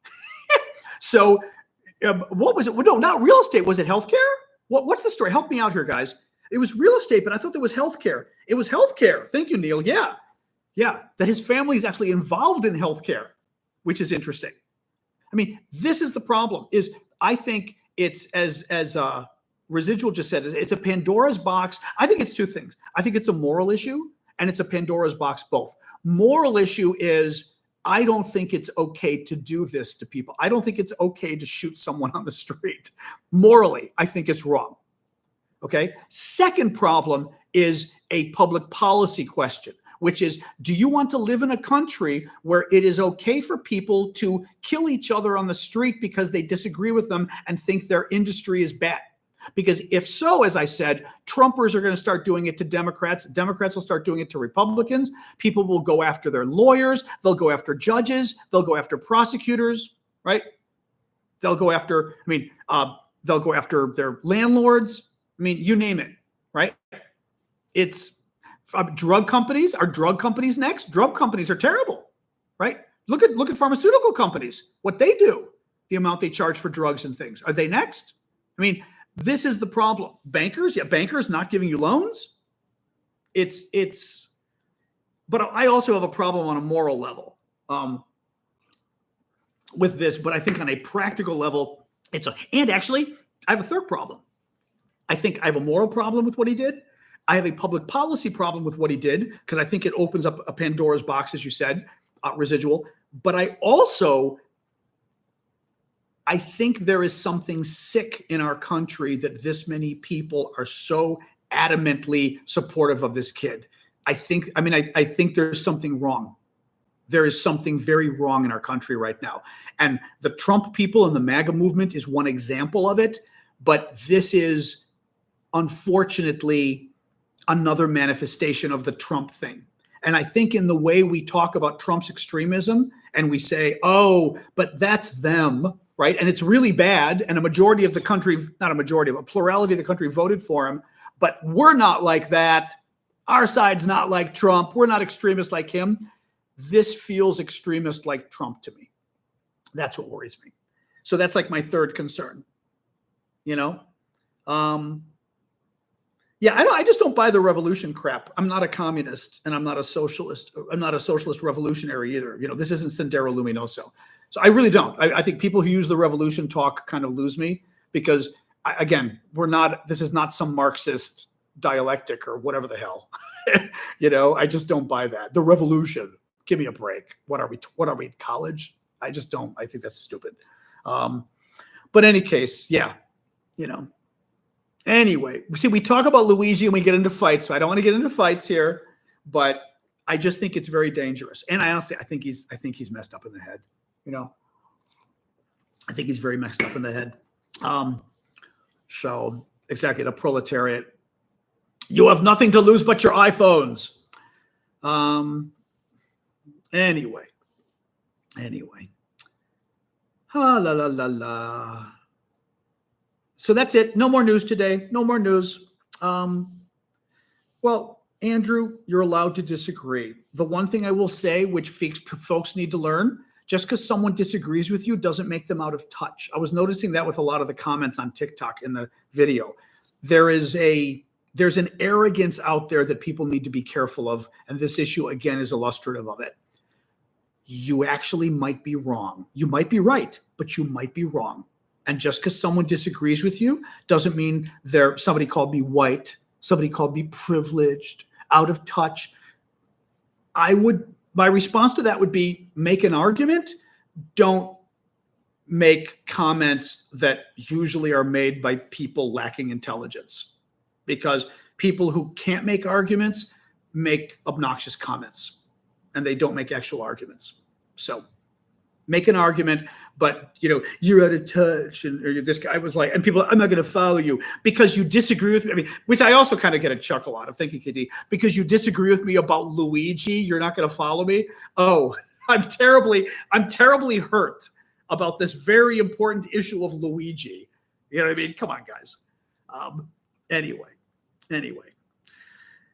So what was it? Well, no, not real estate. Was it healthcare? What's the story? Help me out here, guys. It was real estate, but I thought there was healthcare. It was healthcare. Thank you, Neil. Yeah. Yeah. That his family is actually involved in healthcare, which is interesting. I mean, this is the problem, is I think it's as Residual just said, it's a Pandora's box. I think it's two things. I think it's a moral issue and it's a Pandora's box both. Moral issue is I don't think it's okay to do this to people. I don't think it's okay to shoot someone on the street. Morally, I think it's wrong. Okay. Second problem is a public policy question, which is, do you want to live in a country where it is okay for people to kill each other on the street because they disagree with them and think their industry is bad? Because if so, as I said, Trumpers are going to start doing it to Democrats. Democrats will start doing it to Republicans. People will go after their lawyers. They'll go after judges. They'll go after prosecutors, right? They'll go after, they'll go after their landlords. I mean, you name it, right? It's drug companies. Are drug companies next? Drug companies are terrible, right? Look at pharmaceutical companies, what they do, the amount they charge for drugs and things. Are they next? I mean, this is the problem. Bankers, bankers not giving you loans. But I also have a problem on a moral level with this. But I think on a practical level, and actually, I have a third problem. I think I have a moral problem with what he did. I have a public policy problem with what he did because I think it opens up a Pandora's box, as you said, Residual. But I think there is something sick in our country that this many people are so adamantly supportive of this kid. I think there's something wrong. There is something very wrong in our country right now. And the Trump people and the MAGA movement is one example of it. But this is unfortunately another manifestation of the Trump thing. And I think in the way we talk about Trump's extremism and we say, oh, but that's them, right? And it's really bad. And a majority of the country, not a majority, but a plurality of the country voted for him. But we're not like that. Our side's not like Trump. We're not extremists like him. This feels extremist like Trump to me. That's what worries me. So that's like my third concern, I just don't buy the revolution crap. I'm not a communist and I'm not a socialist. I'm not a socialist revolutionary either. This isn't Sendero Luminoso. So I really don't. I think people who use the revolution talk kind of lose me because, this is not some Marxist dialectic or whatever the hell. I just don't buy that. The revolution, give me a break. What are we, college? I just don't. I think that's stupid. But in any case, Anyway, see, we talk about Luigi and we get into fights. So I don't want to get into fights here, but I just think it's very dangerous. And I think he's messed up in the head. I think he's very messed up in the head. So exactly, the proletariat. You have nothing to lose but your iPhones. Anyway. La la la la. So that's it. No more news today. No more news. Well, Andrew, you're allowed to disagree. The one thing I will say, which folks need to learn, just because someone disagrees with you doesn't make them out of touch. I was noticing that with a lot of the comments on TikTok in the video. There's an arrogance out there that people need to be careful of. And this issue, again, is illustrative of it. You actually might be wrong. You might be right, but you might be wrong. And just because someone disagrees with you doesn't mean somebody called me white, somebody called me privileged, out of touch. I would My response to that would be make an argument. Don't make comments that usually are made by people lacking intelligence, because people who can't make arguments make obnoxious comments and they don't make actual arguments. So make an argument, but you're out of touch, and this guy was like, and people, I'm not going to follow you because you disagree with me. I mean, which I also kind of get a chuckle out of, thinking, KD, because you disagree with me about Luigi, you're not going to follow me. Oh, I'm terribly hurt about this very important issue of Luigi. You know what I mean? Come on, guys.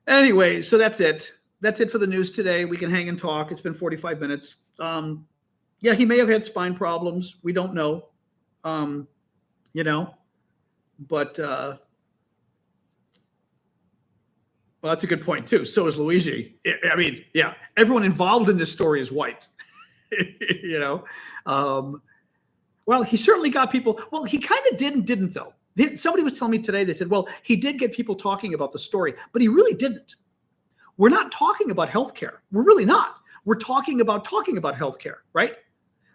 Anyway, so that's it. That's it for the news today. We can hang and talk. It's been 45 minutes. Yeah, he may have had spine problems. We don't know. But well, that's a good point too. So is Luigi. I mean, yeah, everyone involved in this story is white. Well, he certainly got people. Well, he kind of didn't though. Somebody was telling me today, they said, well, he did get people talking about the story, but he really didn't. We're not talking about healthcare. We're really not. We're talking about healthcare, right?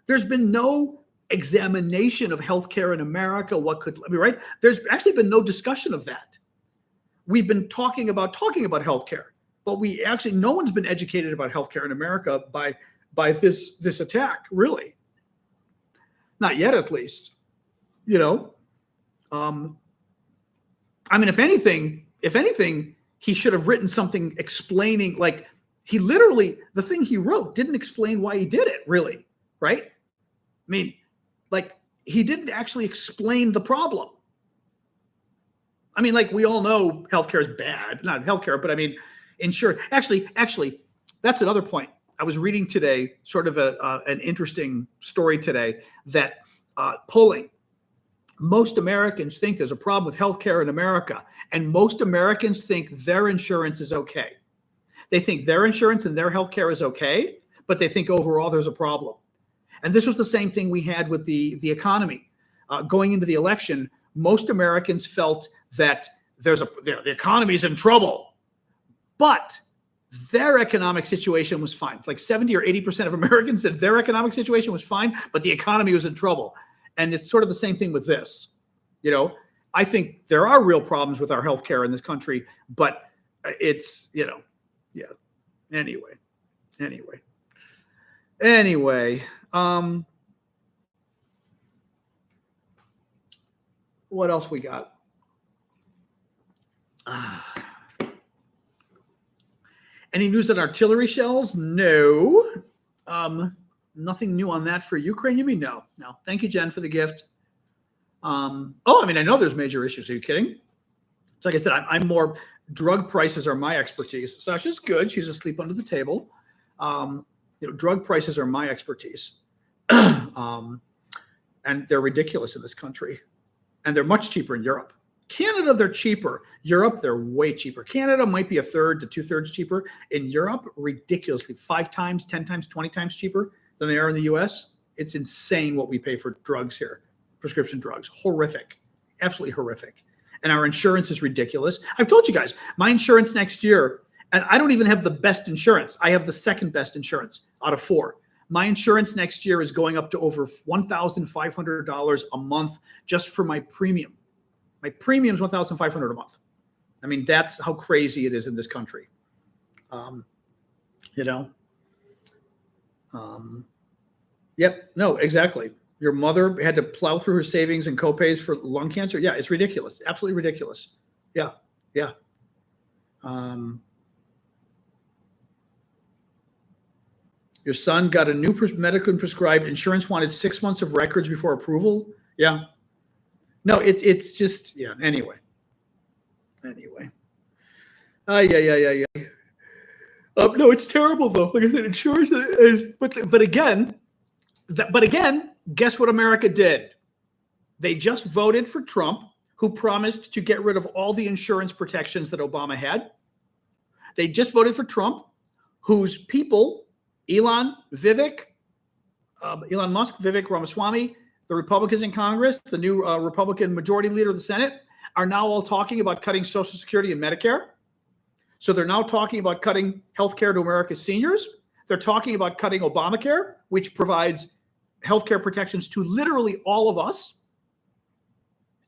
There's been no examination of healthcare in America. Right? There's actually been no discussion of that. We've been talking about healthcare, but no one's been educated about healthcare in America by this attack, really. Not yet, at least. I mean, if anything, he should have written something explaining, like, he literally, the thing he wrote didn't explain why he did it, really, right? I mean, like, he didn't actually explain the problem. I mean, like, we all know healthcare is bad. Not healthcare, but I mean, insurance. Actually, that's another point. I was reading today, sort of an interesting story today, that polling. Most Americans think there's a problem with healthcare in America, and most Americans think their insurance is okay. They think their insurance and their healthcare is okay, but they think overall there's a problem. And this was the same thing we had with the economy. Going into the election, most Americans felt that the economy's in trouble, but their economic situation was fine. It's like 70 or 80% of Americans said their economic situation was fine, but the economy was in trouble. And it's sort of the same thing with this. I think there are real problems with our healthcare in this country, but it's, yeah. Anyway. What else we got? Any news on artillery shells? No. Nothing new on that for Ukraine. You mean no? Thank you, Jen, for the gift. I know there's major issues. Are you kidding? So like I said, I'm more, drug prices are my expertise. Sasha's good. She's asleep under the table. Drug prices are my expertise. And they're ridiculous in this country. And they're much cheaper in Europe. Canada, they're cheaper. Europe, they're way cheaper. Canada might be 1/3 to 2/3 cheaper. In Europe, ridiculously 5 times, 10 times, 20 times cheaper than they are in the US. It's insane what we pay for drugs here. Prescription drugs. Horrific. Absolutely horrific. And our insurance is ridiculous. I've told you guys, my insurance next year, and I don't even have the best insurance. I have the second best insurance out of 4. My insurance next year is going up to over $1,500 a month just for my premium. My premium is $1,500 a month. I mean, that's how crazy it is in this country. Yep. No, exactly. Your mother had to plow through her savings and copays for lung cancer. Yeah, it's ridiculous. Absolutely ridiculous. Yeah. Your son got a new medically prescribed insurance, wanted 6 months of records before approval. Yeah. No, it's just, yeah. Anyway. Yeah. No, it's terrible though. Like I said, insurance, but again, guess what America did? They just voted for Trump, who promised to get rid of all the insurance protections that Obama had. They just voted for Trump, whose people, Elon Musk, Vivek Ramaswamy, the Republicans in Congress, the new Republican majority leader of the Senate, are now all talking about cutting Social Security and Medicare. So they're now talking about cutting health care to America's seniors. They're talking about cutting Obamacare, which provides healthcare protections to literally all of us.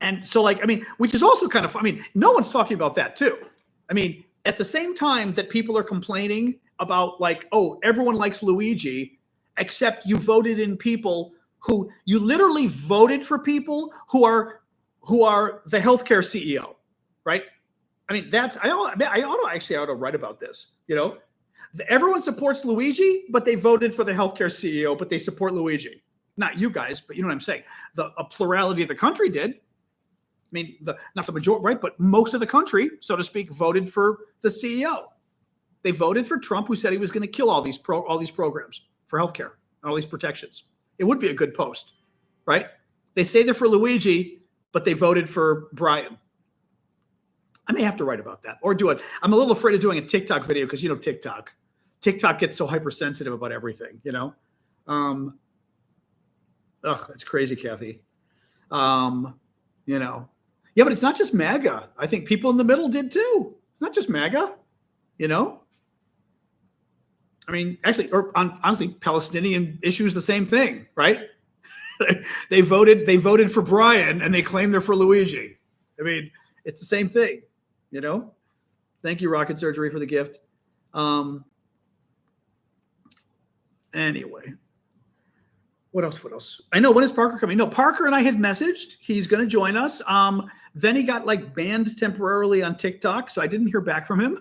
And so, like, I mean, which is also kind of, I mean, no one's talking about that too. I mean, at the same time that people are complaining about, like, oh, everyone likes Luigi, except you voted in people who, you literally voted for people who are the healthcare CEO, right? I mean, that's, I ought to write about this, you know? Everyone supports Luigi, but they voted for the healthcare CEO, but they support Luigi. Not you guys, but you know what I'm saying? A plurality of the country did. I mean, not the majority, right? But most of the country, so to speak, voted for the CEO. They voted for Trump, who said he was going to kill all these programs for healthcare, all these protections. It would be a good post, right? They say they're for Luigi, but they voted for Brian. I may have to write about that or do it. I'm a little afraid of doing a TikTok video because, you know, TikTok gets so hypersensitive about everything, you know? It's crazy, Kathy. You know, yeah, but it's not just MAGA. I think people in the middle did too. It's not just MAGA, you know? I mean, actually, or honestly, Palestinian issues the same thing, right? They voted for Brian and they claim they're for Luigi. I mean, it's the same thing, you know? Thank you, Rocket Surgery, for the gift. Anyway, what else? I know, when is Parker coming? No, Parker and I had messaged. He's going to join us. Then he got like banned temporarily on TikTok, so I didn't hear back from him.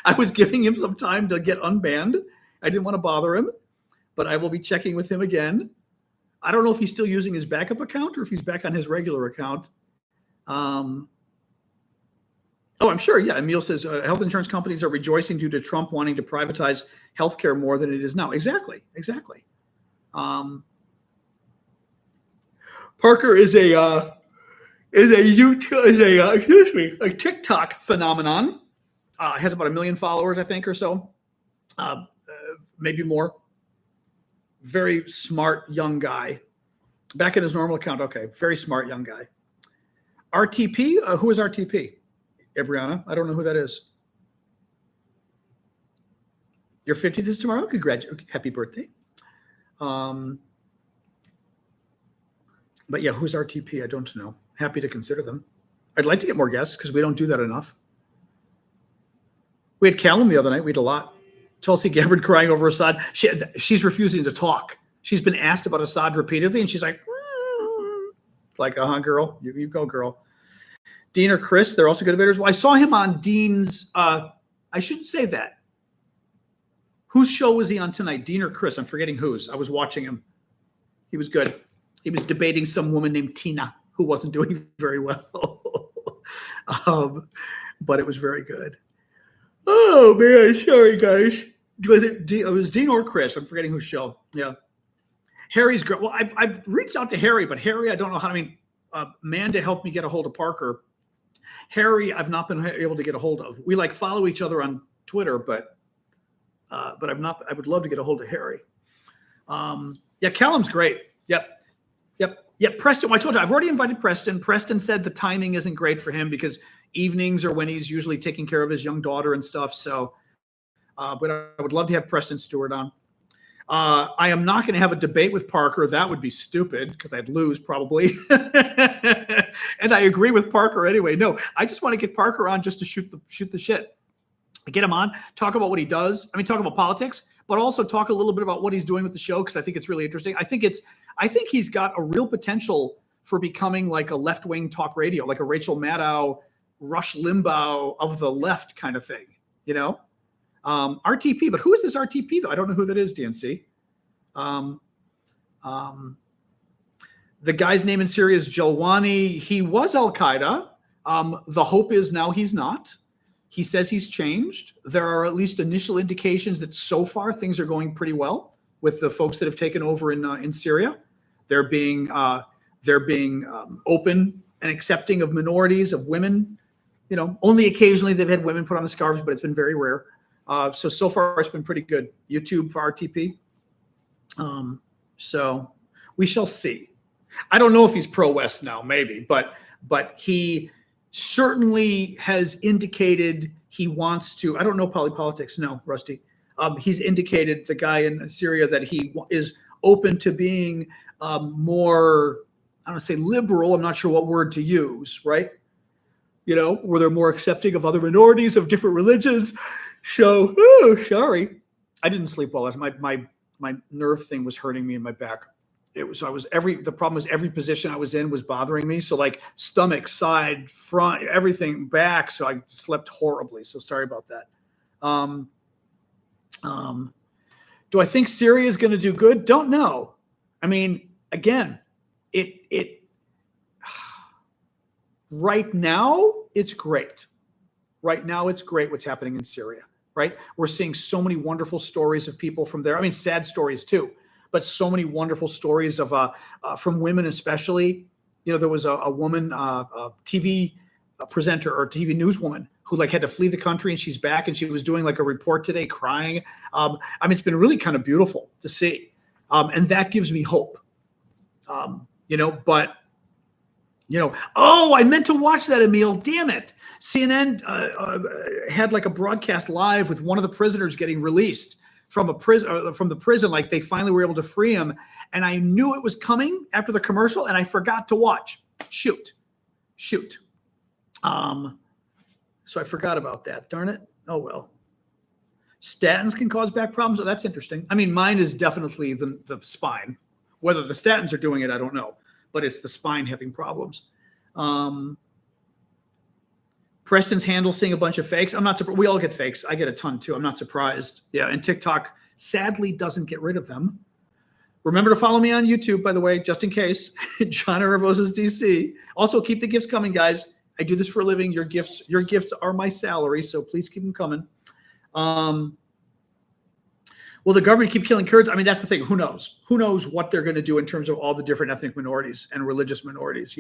I was giving him some time to get unbanned. I didn't want to bother him, but I will be checking with him again. I don't know if he's still using his backup account or if he's back on his regular account. Oh, I'm sure. Yeah. Emil says health insurance companies are rejoicing due to Trump wanting to privatize healthcare more than it is now. Exactly. Parker is a TikTok phenomenon. Has about 1 million followers, I think, or so, maybe more. Very smart young guy. Back in his normal account. Okay, very smart young guy. RTP. Who is RTP? Brianna, I don't know who that is. Your 50th is tomorrow? Congratulations. Happy birthday. But yeah, who's RTP? I don't know. Happy to consider them. I'd like to get more guests because we don't do that enough. We had Callum the other night. We had a lot. Tulsi Gabbard crying over Assad. She's refusing to talk. She's been asked about Assad repeatedly, and she's like, like, girl. You go, girl. Dean or Chris, they're also good debaters. Well, I saw him on Dean's, I shouldn't say that. Whose show was he on tonight? Dean or Chris? I'm forgetting whose. I was watching him. He was good. He was debating some woman named Tina who wasn't doing very well. But it was very good. Oh, man. Sorry, guys. It was Dean or Chris. I'm forgetting whose show. Yeah. Harry's great. Well, I've reached out to Harry, but Harry, I don't know how. I mean, Amanda helped me get a hold of Parker. Harry, I've not been able to get a hold of. We like follow each other on Twitter, but I've not. I would love to get a hold of Harry. Yeah, Callum's great. Yep. Preston. Well, I told you I've already invited Preston. Preston said the timing isn't great for him because evenings are when he's usually taking care of his young daughter and stuff. So, but I would love to have Preston Stewart on. I am not going to have a debate with Parker. That would be stupid because I'd lose probably. And I agree with Parker anyway. No, I just want to get Parker on just to shoot the shit. Get him on, talk about what he does. I mean, talk about politics, but also talk a little bit about what he's doing with the show because I think it's really interesting. I think he's got a real potential for becoming like a left-wing talk radio, like a Rachel Maddow, Rush Limbaugh of the left kind of thing, you know? RTP, but who is this RTP though? I don't know who that is, DNC. The guy's name in Syria is Jalwani. He was Al-Qaeda. The hope is now he's not. He says he's changed. There are at least initial indications that so far things are going pretty well with the folks that have taken over in Syria. They're being open and accepting of minorities, of women. You know, only occasionally they've had women put on the scarves, but it's been very rare. So far it's been pretty good. YouTube for RTP. So we shall see. I don't know if he's pro-West now, maybe, but he certainly has indicated he wants to. I don't know politics. No, Rusty. He's indicated, the guy in Syria, that he is open to being more, I don't want to say liberal, I'm not sure what word to use, right? Where they're more accepting of other minorities of different religions. So, sorry, I didn't sleep well last night. My nerve thing was hurting me in my back. The problem was every position I was in was bothering me. So like stomach, side, front, everything, back. So I slept horribly. So sorry about that. Do I think Syria is going to do good? Don't know. I mean, again, right now it's great. Right now it's great what's happening in Syria, right? We're seeing so many wonderful stories of people from there. I mean, sad stories too, but so many wonderful stories of from women, especially. There was a woman, a TV presenter or TV newswoman who had to flee the country, and she's back, and she was doing a report today crying. I mean, it's been really kind of beautiful to see. And that gives me hope. But I meant to watch that, Emil. Damn it. CNN had a broadcast live with one of the prisoners getting released from the prison. They finally were able to free him. And I knew it was coming after the commercial, and I forgot to watch. Shoot. So I forgot about that. Darn it. Oh, well. Statins can cause back problems. Oh, that's interesting. I mean, mine is definitely the spine. Whether the statins are doing it, I don't know. But it's the spine having problems. Preston's handle seeing a bunch of fakes. I'm not surprised. We all get fakes. I get a ton too. I'm not surprised. Yeah, and TikTok sadly doesn't get rid of them. Remember to follow me on YouTube, by the way, just in case. John Aravosis, DC. Also, keep the gifts coming, guys. I do this for a living. Your gifts are my salary, so please keep them coming. Will the government keep killing Kurds? I mean, that's the thing. Who knows? Who knows what they're going to do in terms of all the different ethnic minorities and religious minorities,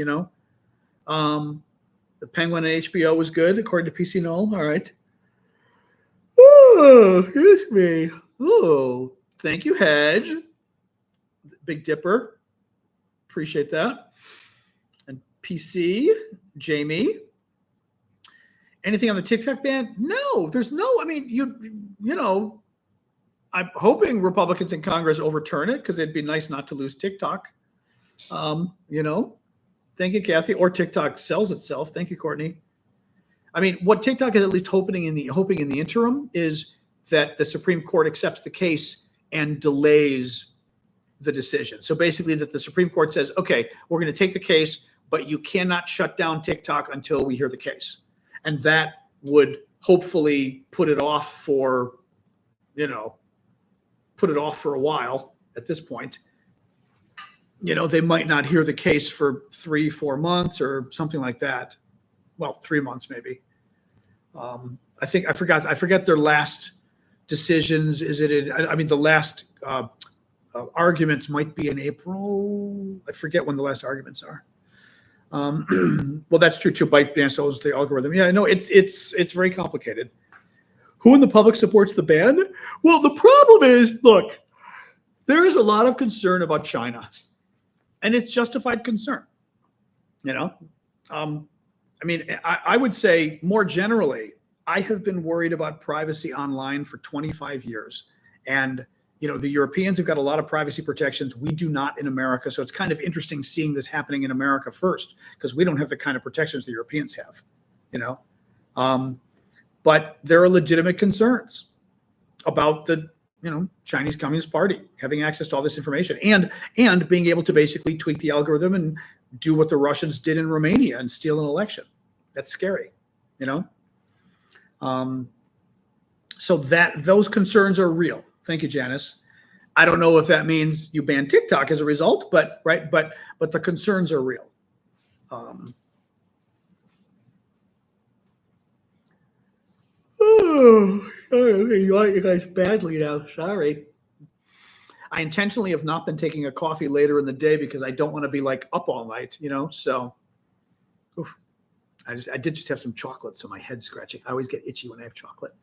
The Penguin and HBO was good, according to PC Null. All right. Oh, excuse me. Oh, thank you, Hedge. Big Dipper. Appreciate that. And PC, Jamie. Anything on the TikTok ban? No, there's no. I mean, I'm hoping Republicans in Congress overturn it because it'd be nice not to lose TikTok. Thank you, Kathy. Or TikTok sells itself. Thank you, Courtney. I mean, what TikTok is at least hoping in the interim is that the Supreme Court accepts the case and delays the decision. So basically that the Supreme Court says, okay, we're going to take the case, but you cannot shut down TikTok until we hear the case. And that would hopefully put it off for a while at this point. They might not hear the case for 3-4 months or something like that. Well, 3 months maybe. I forgot their last decisions. The last arguments might be in April. I forget when the last arguments are. Well, that's true too. ByteDance owns the algorithm. Yeah, no, it's very complicated. Who in the public supports the ban? Well, the problem is, look, there is a lot of concern about China, and it's justified concern. I would say more generally, I have been worried about privacy online for 25 years. And, the Europeans have got a lot of privacy protections. We do not in America. So it's kind of interesting seeing this happening in America first, because we don't have the kind of protections the Europeans have, But there are legitimate concerns about the, Chinese Communist Party having access to all this information and being able to basically tweak the algorithm and do what the Russians did in Romania and steal an election. That's scary, So those concerns are real. Thank you, Janice. I don't know if that means you ban TikTok as a result, but the concerns are real. You like you guys badly now. Sorry. I intentionally have not been taking a coffee later in the day because I don't want to be up all night, So, oof. I did just have some chocolate, so my head's scratching. I always get itchy when I have chocolate.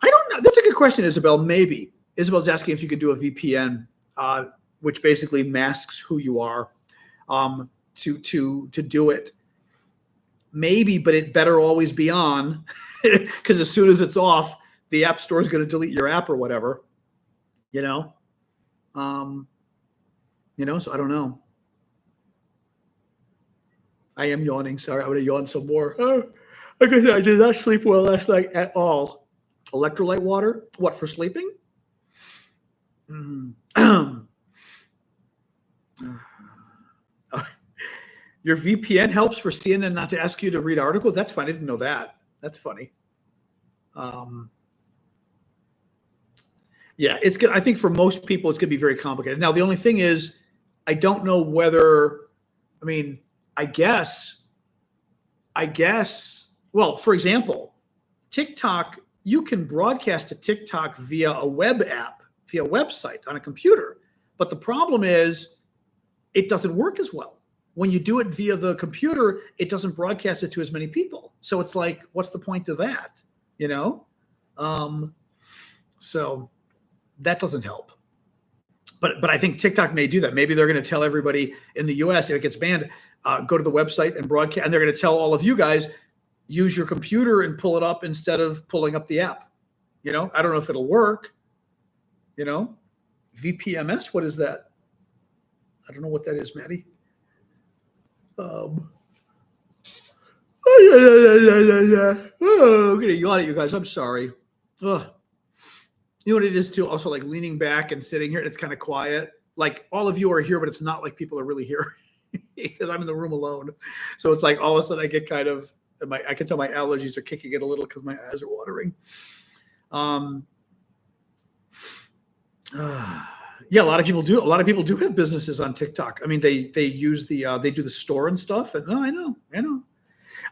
I don't know. That's a good question, Isabel. Maybe Isabel's asking if you could do a VPN, which basically masks who you are, to do it. Maybe, but it better always be on, because as soon as it's off, the app store is going to delete your app or whatever, you know? So I don't know. I am yawning. Sorry, I'm going to yawn some more. Oh, I did not sleep well last night at all. Electrolyte water? What, for sleeping? Your VPN helps for CNN not to ask you to read articles? That's fine. I didn't know that. That's funny. Yeah, it's good. I think for most people, it's going to be very complicated. Now, the only thing is, I don't know whether, I guess, well, for example, TikTok, you can broadcast to TikTok via a web app, via a website on a computer. But the problem is it doesn't work as well. When you do it via the computer, it doesn't broadcast it to as many people. So it's like, what's the point of that? So that doesn't help. But I think TikTok may do that. Maybe they're going to tell everybody in the US, if it gets banned, go to the website and broadcast. And they're going to tell all of you guys, use your computer and pull it up instead of pulling up the app. I don't know if it'll work. VPMS, what is that? I don't know what that is, Maddie. I'm going to yawn at you guys. I'm sorry. Ugh. You know what it is too? Also, like leaning back and sitting here, and it's kind of quiet. Like all of you are here, but it's not like people are really here because I'm in the room alone. So it's like all of a sudden I get kind of I can tell my allergies are kicking in a little because my eyes are watering. Yeah, a lot of people do. A lot of people do have businesses on TikTok. They use they do the store and stuff. And I know.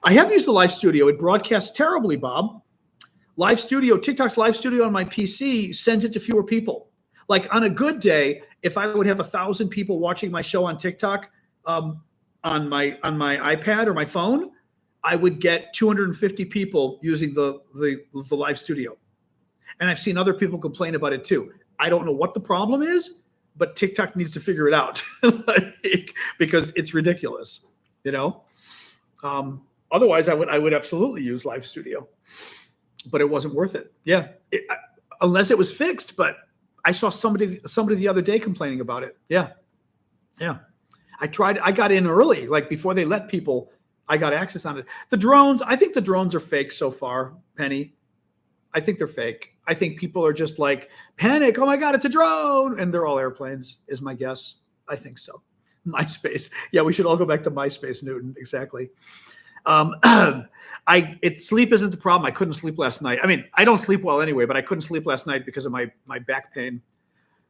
I have used the live studio. It broadcasts terribly, Bob. Live studio, TikTok's live studio on my PC sends it to fewer people. Like on a good day, if I would have 1,000 people watching my show on TikTok on my iPad or my phone, I would get 250 people using the live studio. And I've seen other people complain about it too. I don't know what the problem is, but TikTok needs to figure it out because it's ridiculous, Otherwise, I would absolutely use live studio. But it wasn't worth it. Yeah, unless it was fixed. But I saw somebody the other day complaining about it. Yeah. I got in early, like before they let people. I got access on it. The drones. I think the drones are fake so far, Penny. I think they're fake. I think people are just like panic. Oh my God, it's a drone, and they're all airplanes. Is my guess. I think so. MySpace. Yeah, we should all go back to MySpace, Newton. Exactly. Sleep isn't the problem. I couldn't sleep last night. I don't sleep well anyway, but I couldn't sleep last night because of my back pain.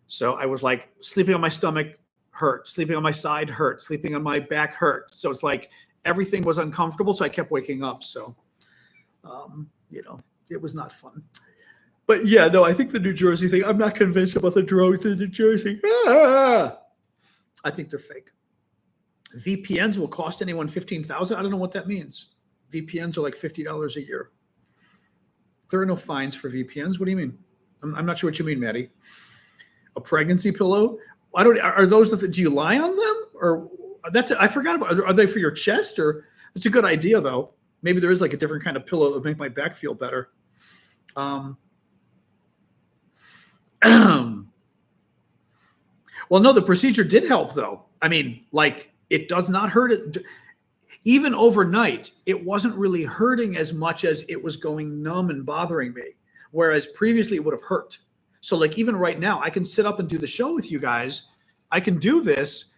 So I was like sleeping on my stomach hurt, sleeping on my side hurt, sleeping on my back hurt. So it's like everything was uncomfortable. So I kept waking up. So, it was not fun. But yeah, no, I think the New Jersey thing, I'm not convinced about the drones in New Jersey. I think they're fake. VPNs will cost anyone $15,000. I don't know what that means. VPNs are like $50 a year. There are no fines for VPNs. What do you mean? I'm not sure what you mean, Maddie. A pregnancy pillow? Are those do you lie on them? Or I forgot about. Are they for your chest? Or it's a good idea though. Maybe there is like a different kind of pillow that would make my back feel better. Well, no, the procedure did help though. It does not hurt it. Even overnight, it wasn't really hurting as much as it was going numb and bothering me. Whereas previously it would have hurt. So like even right now, I can sit up and do the show with you guys. I can do this.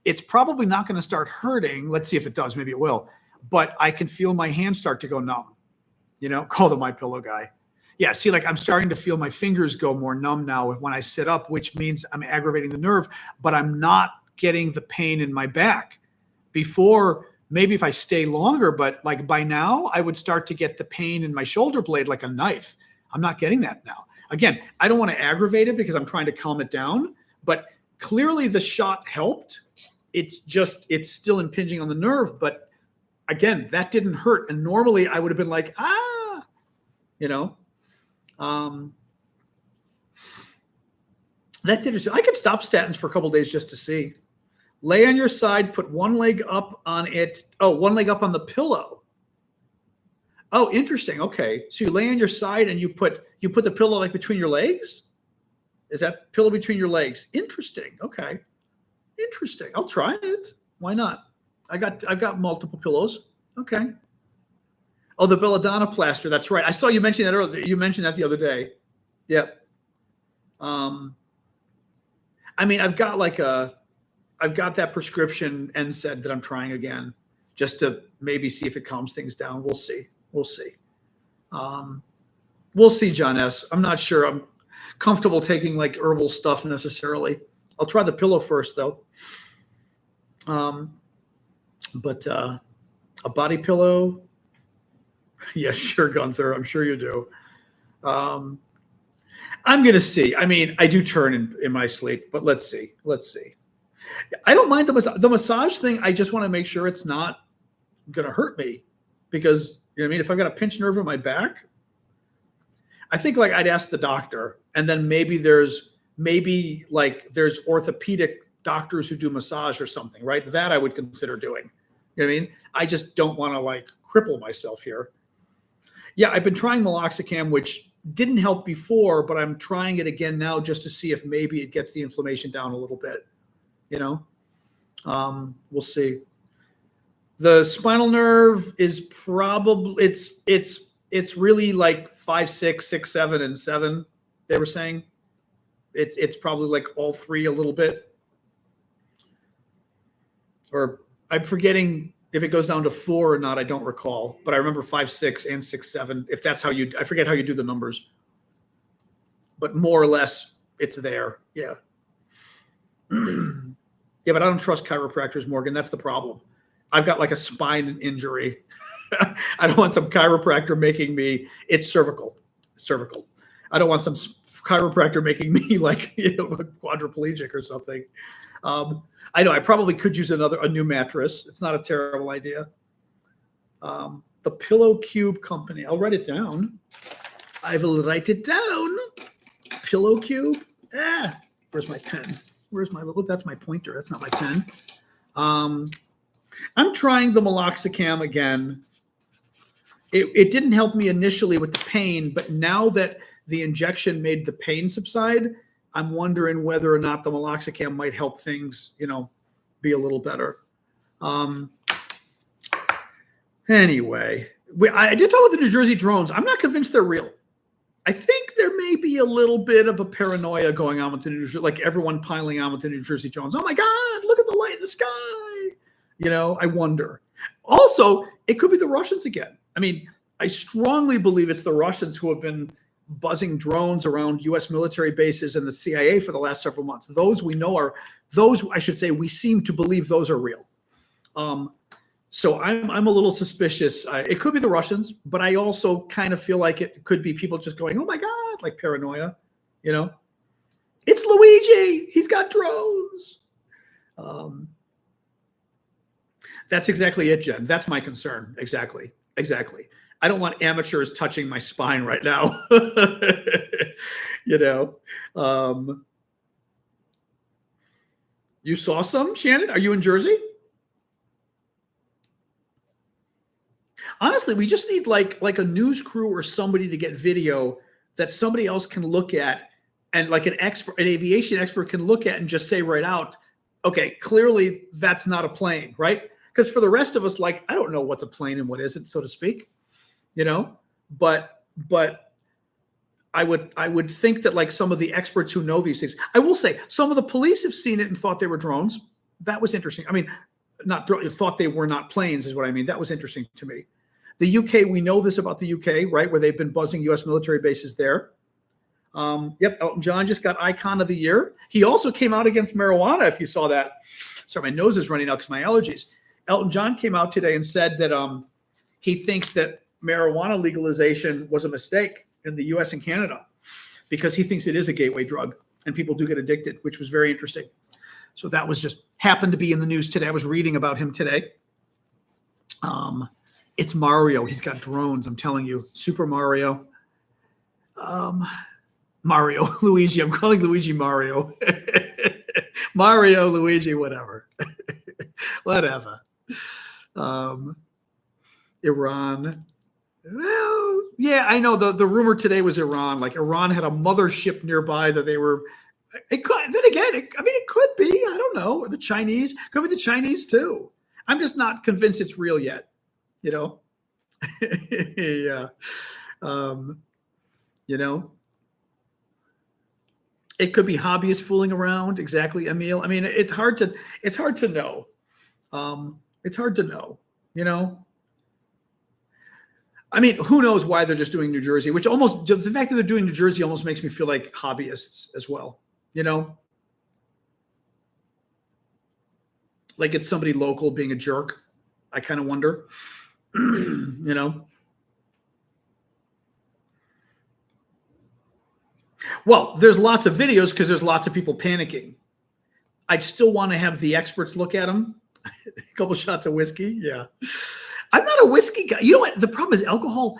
It's probably not going to start hurting. Let's see if it does. Maybe it will. But I can feel my hands start to go numb. Call the MyPillow guy. Yeah, see, like I'm starting to feel my fingers go more numb now when I sit up, which means I'm aggravating the nerve, but I'm not getting the pain in my back. Before, maybe if I stay longer, but like by now I would start to get the pain in my shoulder blade like a knife. I'm not getting that now. Again, I don't want to aggravate it because I'm trying to calm it down, but clearly the shot helped. It's still impinging on the nerve, but again, that didn't hurt. And normally I would have been like, that's interesting. I could stop statins for a couple of days just to see. Lay on your side, put one leg up on it. Oh, one leg up on the pillow. Oh, interesting. Okay. So you lay on your side and you put the pillow like between your legs? Is that pillow between your legs? Interesting. Okay. Interesting. I'll try it. Why not? I've got multiple pillows. Okay. Oh, the belladonna plaster. That's right. I saw you mention that earlier. You mentioned that the other day. Yep. I mean, I've got that prescription NSAID that I'm trying again, just to maybe see if it calms things down. We'll see. We'll see. We'll see, John S. I'm not sure I'm comfortable taking like herbal stuff necessarily. I'll try the pillow first though. But a body pillow. Yeah, sure, Gunther. I'm sure you do. I'm going to see. I mean, I do turn in my sleep, but let's see. Let's see. I don't mind the massage thing. I just want to make sure it's not going to hurt me, because you know what I mean? If I've got a pinched nerve in my back, I think like I'd ask the doctor, and then maybe there's orthopedic doctors who do massage or something, right? That I would consider doing. You know what I mean? I just don't want to like cripple myself here. Yeah, I've been trying meloxicam, which didn't help before, but I'm trying it again now just to see if maybe it gets the inflammation down a little bit. You know, we'll see. The spinal nerve is probably it's really like 5, 6, 6, 7, and 7. They were saying it's probably like all three a little bit, or I'm forgetting if it goes down to 4 or not. I don't recall, but I remember 5, 6, and 6, 7. If that's how I forget how you do the numbers, but more or less it's there. Yeah. Yeah, but I don't trust chiropractors, Morgan. That's the problem. I've got like a spine injury. I don't want some chiropractor making me, it's cervical. I don't want some chiropractor making me like, you know, quadriplegic or something. I know I probably could use a new mattress. It's not a terrible idea. The Pillow Cube Company. I'll write it down. I will write it down. Pillow Cube. Where's my pen? Where's my little? That's my pointer. That's not my pen. I'm trying the meloxicam again. It didn't help me initially with the pain, but now that the injection made the pain subside, I'm wondering whether or not the meloxicam might help things, you know, be a little better. Anyway, I did talk about the New Jersey drones. I'm not convinced they're real. I think there may be a little bit of a paranoia going on with the New Jersey, like everyone piling on with the New Jersey drones. Oh my God, look at the light in the sky. You know, I wonder. Also, it could be the Russians again. I mean, I strongly believe it's the Russians who have been buzzing drones around U.S. military bases and the CIA for the last several months. Those we know are, those I should say, we seem to believe those are real. So I'm a little suspicious. It could be the Russians, but I also kind of feel like it could be people just going, oh my God, like paranoia, you know? It's Luigi. He's got drones. That's exactly it, Jen. That's my concern. Exactly. I don't want amateurs touching my spine right now. You know? You saw some, Shannon? Are you in Jersey? Honestly, we just need like a news crew or somebody to get video that somebody else can look at, and like an aviation expert can look at and just say right out, okay, clearly that's not a plane, right? Because for the rest of us, like, I don't know what's a plane and what isn't, so to speak, you know, but I would think that like some of the experts who know these things, I will say some of the police have seen it and thought they were drones. That was interesting. I mean, thought they were not planes is what I mean. That was interesting to me. The UK, we know this about the UK, right? Where they've been buzzing US military bases there. Yep, Elton John just got Icon of the Year. He also came out against marijuana, if you saw that. Sorry, my nose is running out because my allergies. Elton John came out today and said that he thinks that marijuana legalization was a mistake in the US and Canada because he thinks it is a gateway drug and people do get addicted, which was very interesting. So that was just happened to be in the news today. I was reading about him today. It's Mario. He's got drones. I'm telling you, Super Mario. Mario, Luigi. I'm calling Luigi Mario. Mario, Luigi, whatever. Whatever. Iran. Well, yeah, I know the rumor today was Iran. Like Iran had a mothership nearby that they were. It could. Then again, it could be. I don't know. The Chinese could be the Chinese too. I'm just not convinced it's real yet. You know. Yeah. Um, you know. It could be hobbyists fooling around. Exactly, Emil. I mean, it's hard to know. It's hard to know. You know. I mean, who knows why they're just doing New Jersey, which almost the fact that they're doing New Jersey almost makes me feel like hobbyists as well. You know, like it's somebody local being a jerk. I kind of wonder, you know. Well, there's lots of videos because there's lots of people panicking. I'd still want to have the experts look at them. A couple shots of whiskey. Yeah. I'm not a whiskey guy. You know what? The problem is alcohol.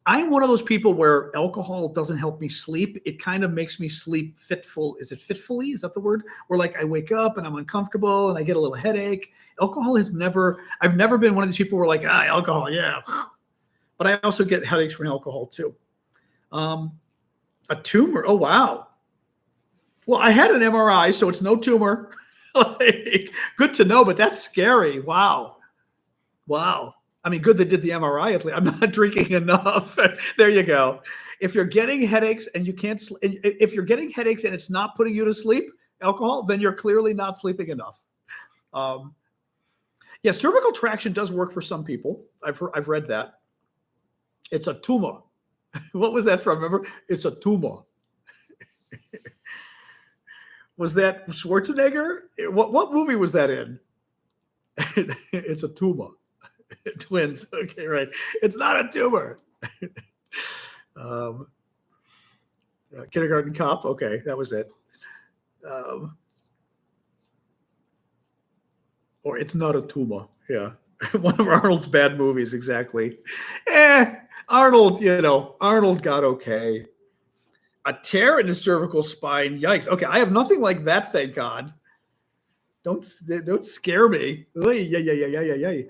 I'm one of those people where alcohol doesn't help me sleep. It kind of makes me sleep fitful. Is it fitfully? Is that the word? Where like I wake up and I'm uncomfortable and I get a little headache. Alcohol has never, I've never been one of these people who are like, alcohol, yeah. But I also get headaches from alcohol too. A tumor. Oh, wow. Well, I had an MRI, so it's no tumor. Like, good to know, but that's scary. Wow. Wow. I mean, good they did the MRI at least. I'm not drinking enough. There you go. If you're getting headaches and you can't, if you're getting headaches and it's not putting you to sleep, alcohol, then you're clearly not sleeping enough. Yeah, cervical traction does work for some people. I've read that. It's a tumor. What was that from? Remember? It's a tumor. Was that Schwarzenegger? What movie was that in? It's a tumor. Twins. Okay, right. It's not a tumor. Kindergarten Cop. Okay, that was it. Or it's not a tumor. Yeah. One of Arnold's bad movies. Exactly. Arnold, Arnold got okay. A tear in his cervical spine. Yikes. Okay, I have nothing like that, thank God. Don't scare me. Yeah.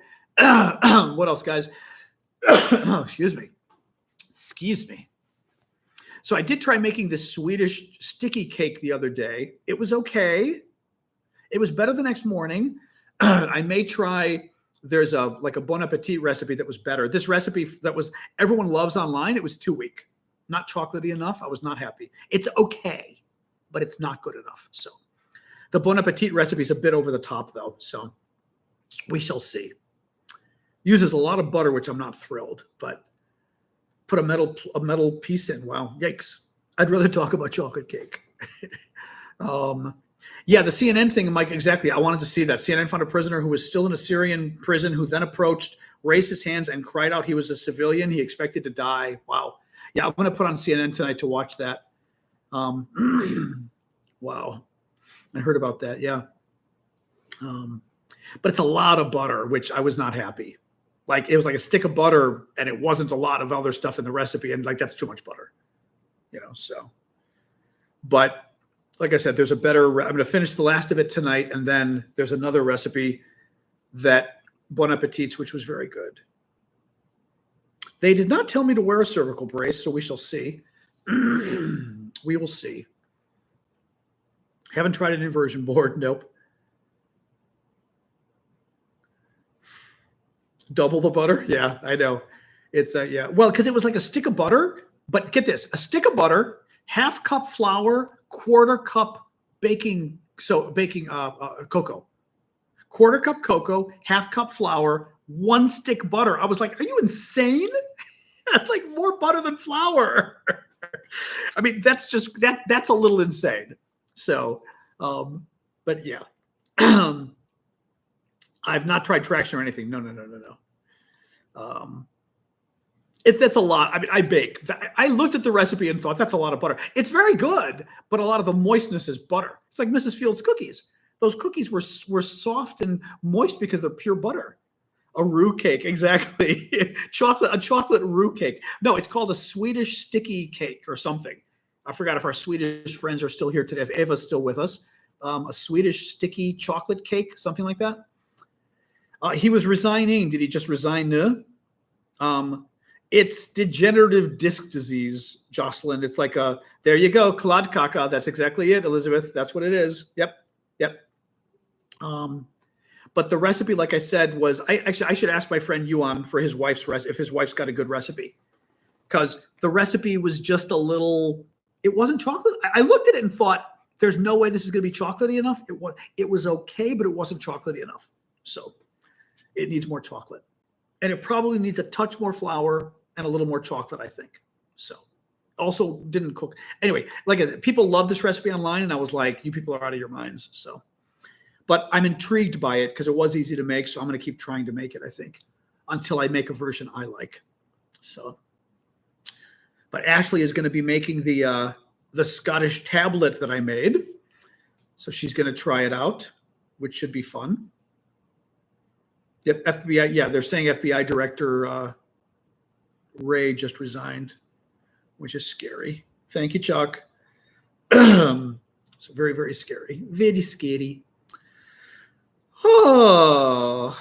What else, guys? Excuse me. So I did try making this Swedish sticky cake the other day. It was okay. It was better the next morning. I may try. There's a Bon Appetit recipe that was better. This recipe that was everyone loves online. It was too weak, not chocolatey enough. I was not happy. It's okay, but it's not good enough. So the Bon Appetit recipe is a bit over the top, though. So we shall see. Uses a lot of butter, which I'm not thrilled, but put a metal piece in. Wow, yikes! I'd rather talk about chocolate cake. Yeah, the CNN thing, Mike, exactly. I wanted to see that. CNN found a prisoner who was still in a Syrian prison who then approached, raised his hands, and cried out he was a civilian. He expected to die. Wow. Yeah, I'm going to put on CNN tonight to watch that. Wow. I heard about that, yeah. But it's a lot of butter, which I was not happy. Like, it was like a stick of butter, and it wasn't a lot of other stuff in the recipe, and, like, that's too much butter. So. But like I said, there's a better, I'm going to finish the last of it tonight. And then there's another recipe that Bon Appetit's, which was very good. They did not tell me to wear a cervical brace, so we shall see. We will see. Haven't tried an inversion board. Nope. Double the butter. Yeah, I know. It's yeah. Well, because it was like a stick of butter, but get this, a stick of butter, half cup flour, quarter cup cocoa, quarter cup cocoa, half cup flour, 1 stick butter. I was like, are you insane? That's like more butter than flour. I mean, that's a little insane. So, but yeah, I've not tried traction or anything. No. That's a lot. I mean, I bake. I looked at the recipe and thought that's a lot of butter. It's very good, but a lot of the moistness is butter. It's like Mrs. Fields cookies. Those cookies were soft and moist because they're pure butter. A roux cake, exactly. A chocolate roux cake. No, it's called a Swedish sticky cake or something. I forgot if our Swedish friends are still here today. If Eva's still with us, a Swedish sticky chocolate cake, something like that. He was resigning. Did he just resign? It's degenerative disc disease, Jocelyn. It's like there you go, Claude Caca. That's exactly it, Elizabeth. That's what it is. Yep. Yep. But the recipe, like I said, was I should ask my friend Yuan for his wife's if his wife's got a good recipe, because the recipe was just a little. It wasn't chocolate. I looked at it and thought, "There's no way this is going to be chocolatey enough." It was okay, but it wasn't chocolatey enough. So it needs more chocolate, and it probably needs a touch more flour and a little more chocolate, I think. So also didn't cook anyway. Like people love this recipe online, and I was like, "You people are out of your minds." So. But I'm intrigued by it because it was easy to make. So I'm going to keep trying to make it, I think, until I make a version I like. So, but Ashley is going to be making the Scottish tablet that I made. So she's going to try it out, which should be fun. Yep, FBI. Yeah, they're saying FBI Director Ray just resigned, which is scary. Thank you, Chuck. So very, very scary. Very scary. Oh,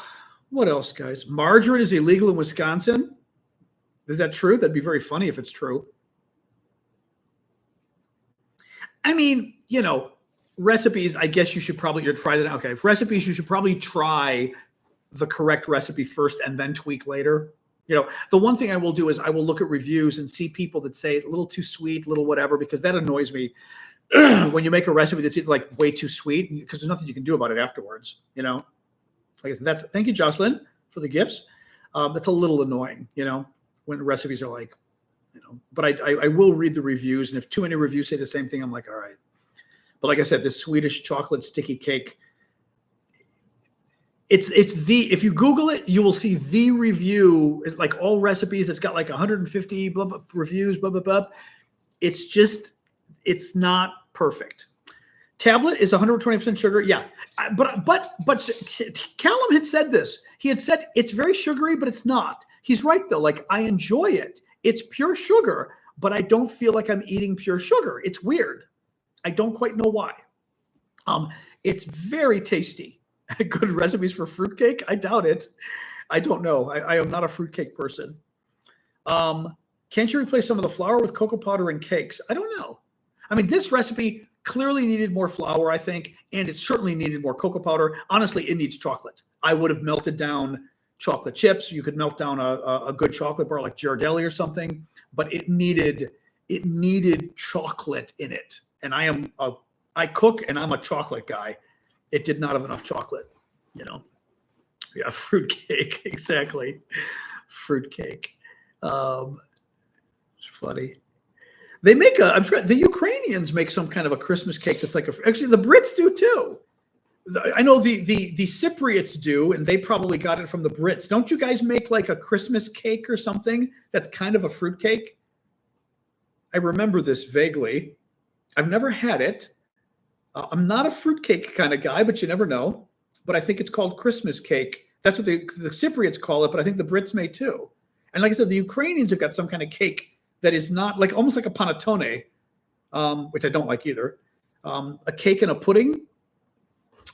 what else, guys? Margarine is illegal in Wisconsin. Is that true? That'd be very funny if it's true. I mean, recipes, I guess you should probably try that. Okay, recipes, you should probably try the correct recipe first and then tweak later. The one thing I will do is I will look at reviews and see people that say a little too sweet, a little whatever, because that annoys me. When you make a recipe that's either like way too sweet, because there's nothing you can do about it afterwards, Like I said, thank you, Jocelyn, for the gifts. That's a little annoying, when recipes are like, but I will read the reviews, and if too many reviews say the same thing, I'm like, all right. But like I said, this Swedish chocolate sticky cake, if you Google it, you will see the review, like all recipes. It's got like 150 blah, blah, reviews, blah, blah, blah. It's not perfect. Tablet is 120% sugar. Yeah. But Callum had said this. He had said it's very sugary, but it's not. He's right, though. Like, I enjoy it. It's pure sugar, but I don't feel like I'm eating pure sugar. It's weird. I don't quite know why. It's very tasty. Good recipes for fruitcake? I doubt it. I don't know. I am not a fruitcake person. Can't you replace some of the flour with cocoa powder in cakes? I don't know. I mean, this recipe clearly needed more flour, I think, and it certainly needed more cocoa powder. Honestly, it needs chocolate. I would have melted down chocolate chips. You could melt down a good chocolate bar like Ghirardelli or something, but it needed chocolate in it. And I cook and I'm a chocolate guy. It did not have enough chocolate, Yeah, fruitcake, exactly. Fruitcake. It's funny. They make I'm sure the Ukrainians make some kind of a Christmas cake that's like actually the Brits do too. I know the Cypriots do, and they probably got it from the Brits. Don't you guys make like a Christmas cake or something that's kind of a fruit cake? I remember this vaguely. I've never had it. I'm not a fruitcake kind of guy, but you never know. But I think it's called Christmas cake. That's what the Cypriots call it, but I think the Brits may too. And like I said, the Ukrainians have got some kind of cake that is not like almost like a panettone, which I don't like either. A cake and a pudding.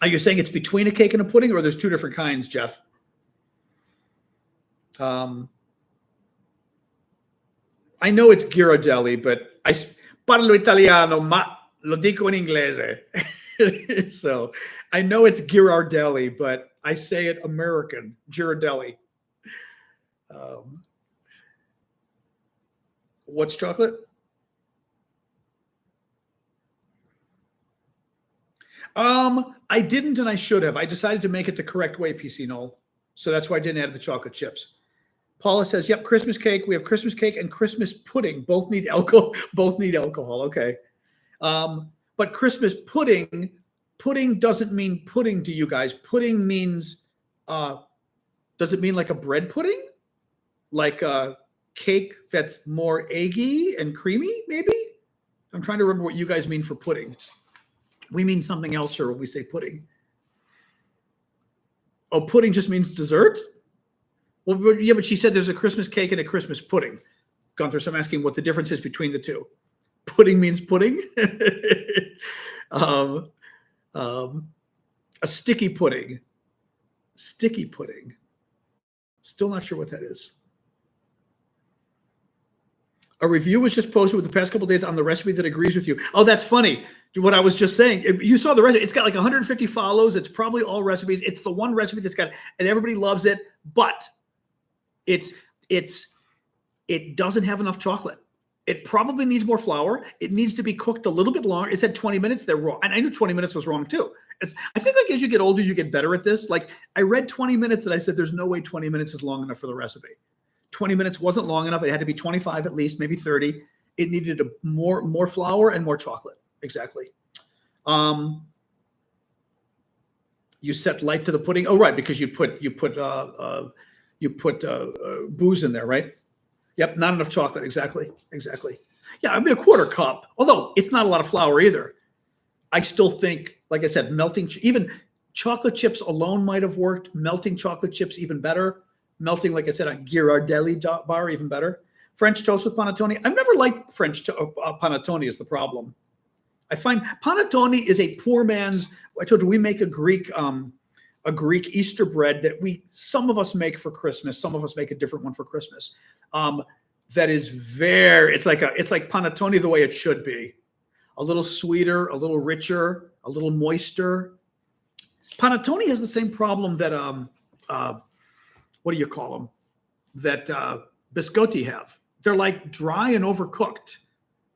Are you saying it's between a cake and a pudding, or there's two different kinds, Jeff? I know it's Ghirardelli, but I parlo italiano, ma lo dico in inglese. So I know it's Ghirardelli, but I say it American, Ghirardelli. What's chocolate? I didn't, and I should have. I decided to make it the correct way, PC Noel. So that's why I didn't add the chocolate chips. Paula says, "Yep, Christmas cake. We have Christmas cake and Christmas pudding. Both need alcohol. Both need alcohol. Okay. But Christmas pudding doesn't mean pudding to you guys. Pudding means, does it mean like a bread pudding, like a cake that's more eggy and creamy? Maybe. I'm trying to remember what you guys mean for pudding. We mean something else here when we say pudding. Oh, pudding just means dessert? Well, yeah, but she said there's a Christmas cake and a Christmas pudding. Gunther, so I'm asking what the difference is between the two. Pudding means pudding. A sticky pudding. Sticky pudding. Still not sure what that is. A review was just posted with the past couple of days on the recipe that agrees with you. Oh, that's funny. What I was just saying. You saw the recipe. It's got like 150 follows. It's probably all recipes. It's the one recipe that's got, and everybody loves it, but it doesn't have enough chocolate. It probably needs more flour. It needs to be cooked a little bit longer. It said 20 minutes. They're wrong. And I knew 20 minutes was wrong too. I think like as you get older, you get better at this. Like I read 20 minutes and I said, there's no way 20 minutes is long enough for the recipe. 20 minutes wasn't long enough. It had to be 25 at least, maybe 30. It needed more flour and more chocolate. Exactly. You set light to the pudding. Oh, right, because you put booze in there, right? Yep, not enough chocolate. Exactly. Yeah, I mean a quarter cup. Although it's not a lot of flour either. I still think, like I said, melting even chocolate chips alone might have worked. Melting chocolate chips even better. Melting, like I said, a Ghirardelli bar even better. French toast with panettone. I've never liked French panettone is the problem. I find panettone is a poor man's. I told you we make a Greek Easter bread that some of us make for Christmas. Some of us make a different one for Christmas. That is it's like panettone the way it should be. A little sweeter, a little richer, a little moister. Panettone has the same problem that what do you call them? That biscotti have. They're like dry and overcooked.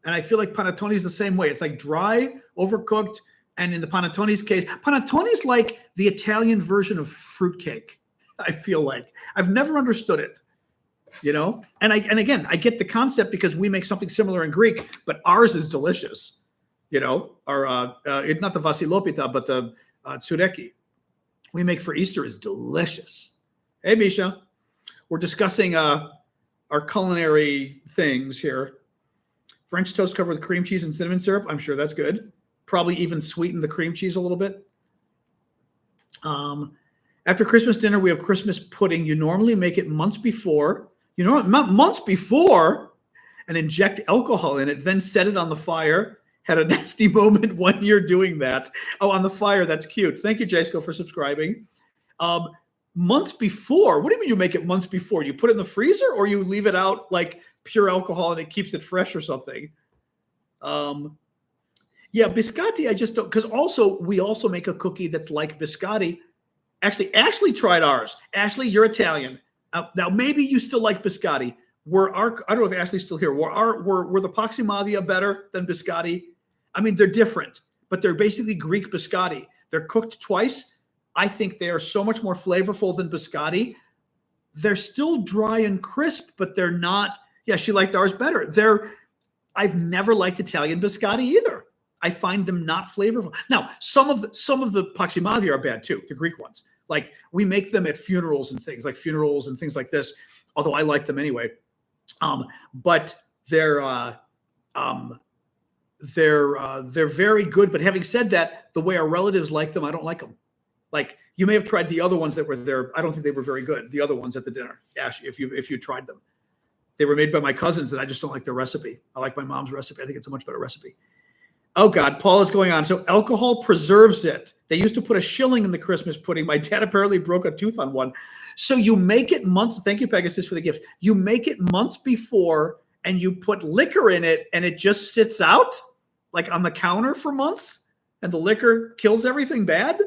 And I feel like panettone is the same way. It's like dry, overcooked. And in the panettone's case, panettone is like the Italian version of fruitcake. I feel like I've never understood it, you know? And again, I get the concept because we make something similar in Greek, but ours is delicious, you know, not the vasilopita, but the tsureki we make for Easter is delicious. Hey, Misha, we're discussing our culinary things here. French toast covered with cream cheese and cinnamon syrup. I'm sure that's good. Probably even sweeten the cream cheese a little bit. After Christmas dinner, we have Christmas pudding. You normally make it months before. Months before, and inject alcohol in it, then set it on the fire. Had a nasty moment 1 year doing that. Oh, on the fire. That's cute. Thank you, Jasko, for subscribing. Months before. What do you mean you make it months before? You put it in the freezer or you leave it out like pure alcohol and it keeps it fresh or something? Yeah, biscotti, I just don't, because we also make a cookie that's like biscotti. Actually, Ashley tried ours. Ashley, you're Italian. Now, maybe you still like biscotti. I don't know if Ashley's still here. Were the Paximavia better than biscotti? I mean, they're different, but they're basically Greek biscotti. They're cooked twice. I think they are so much more flavorful than biscotti. They're still dry and crisp, but they're not. Yeah, she liked ours better. I've never liked Italian biscotti either. I find them not flavorful. Now, some of the Paximavia are bad too, the Greek ones. Like we make them at funerals and things like this, although I like them anyway. But they're very good. But having said that, the way our relatives like them, I don't like them. Like you may have tried the other ones that were there. I don't think they were very good. The other ones at the dinner, Ash, if you tried them, they were made by my cousins, and I just don't like their recipe. I like my mom's recipe. I think it's a much better recipe. Oh God, Paul is going on. So alcohol preserves it. They used to put a shilling in the Christmas pudding. My dad apparently broke a tooth on one. So you make it months. Thank you, Pegasus, for the gift. You make it months before, and you put liquor in it, and it just sits out like on the counter for months, and the liquor kills everything bad.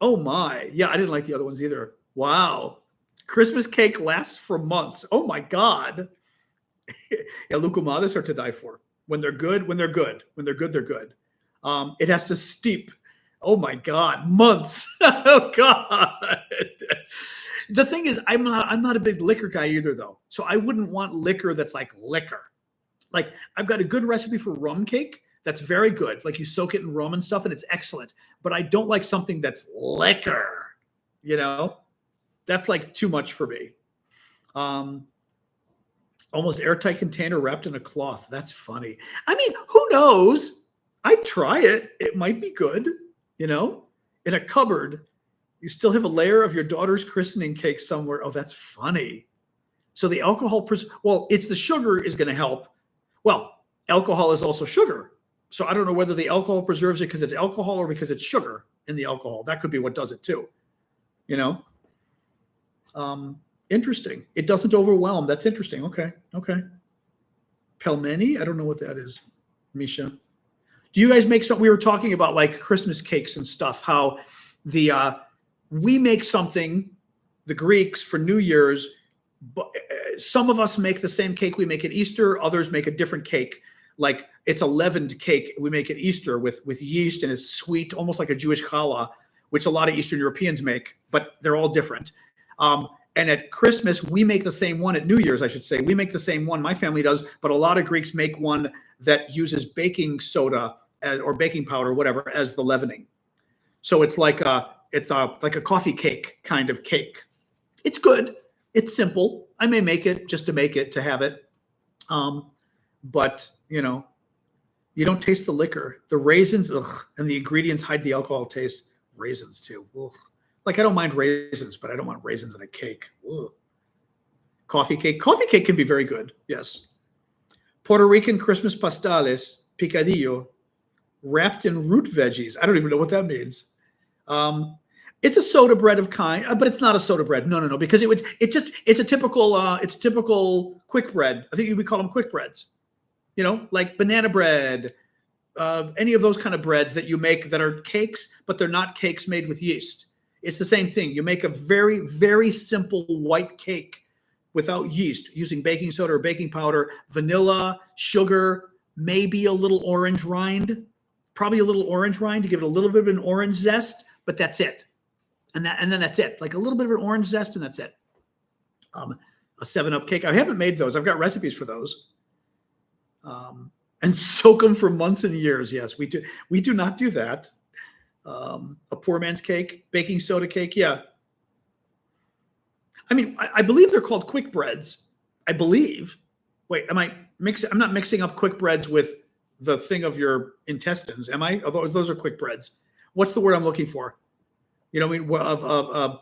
Oh my. Yeah, I didn't like the other ones either. Wow. Christmas cake lasts for months. Oh my God. Yeah, lucumades are to die for. When they're good. When they're good, they're good. It has to steep. Oh my God, months. Oh God. The thing is, I'm not a big liquor guy either, though. So I wouldn't want liquor that's like liquor. Like I've got a good recipe for rum cake that's very good. Like you soak it in rum and stuff, and it's excellent. But I don't like something that's liquor. You know, that's like too much for me. Almost airtight container wrapped in a cloth. That's funny. I mean, who knows? I'd try it. It might be good, you know, in a cupboard. You still have a layer of your daughter's christening cake somewhere. Oh, that's funny. So the alcohol, it's the sugar is going to help. Well, alcohol is also sugar. So I don't know whether the alcohol preserves it because it's alcohol or because it's sugar in the alcohol. That could be what does it too, you know? Interesting. It doesn't overwhelm. That's interesting. Okay. Okay. Pelmeni? I don't know what that is. Misha. Do you guys make some? We were talking about like Christmas cakes and stuff, how the we make something, the Greeks for New Year's, but some of us make the same cake we make at Easter, others make a different cake. Like it's a leavened cake we make at Easter with yeast, and it's sweet, almost like a Jewish challah, which a lot of Eastern Europeans make, but they're all different. And at Christmas, we make the same one. At New Year's, I should say, we make the same one. My family does, but a lot of Greeks make one that uses baking soda or baking powder, whatever, as the leavening. So it's like a coffee cake kind of cake. It's good. It's simple. I may make it just to make it, to have it. But you know, you don't taste the liquor. The raisins, ugh, and the ingredients hide the alcohol taste. Raisins too. Ugh. Like I don't mind raisins, but I don't want raisins in a cake. Ugh. Coffee cake. Coffee cake can be very good. Yes. Puerto Rican Christmas pastales, picadillo, wrapped in root veggies. I don't even know what that means. It's a soda bread of kind, but it's not a soda bread. No, because it's a typical quick bread. I think we call them quick breads. You know, like banana bread, any of those kind of breads that you make that are cakes, but they're not cakes made with yeast. It's the same thing. You make a very, very simple white cake without yeast, using baking soda or baking powder, vanilla, sugar, maybe a little orange rind, probably a little orange rind to give it a little bit of an orange zest, but that's it. And then that's it. Like a little bit of an orange zest, and that's it. A 7-Up cake. I haven't made those. I've got recipes for those. And soak them for months and years. Yes, we do. We do not do that. A poor man's cake, baking soda cake. Yeah. I mean, I believe they're called quick breads. I believe. Wait, am I mixing? I'm not mixing up quick breads with the thing of your intestines, am I? Although those are quick breads. What's the word I'm looking for? You know, I mean,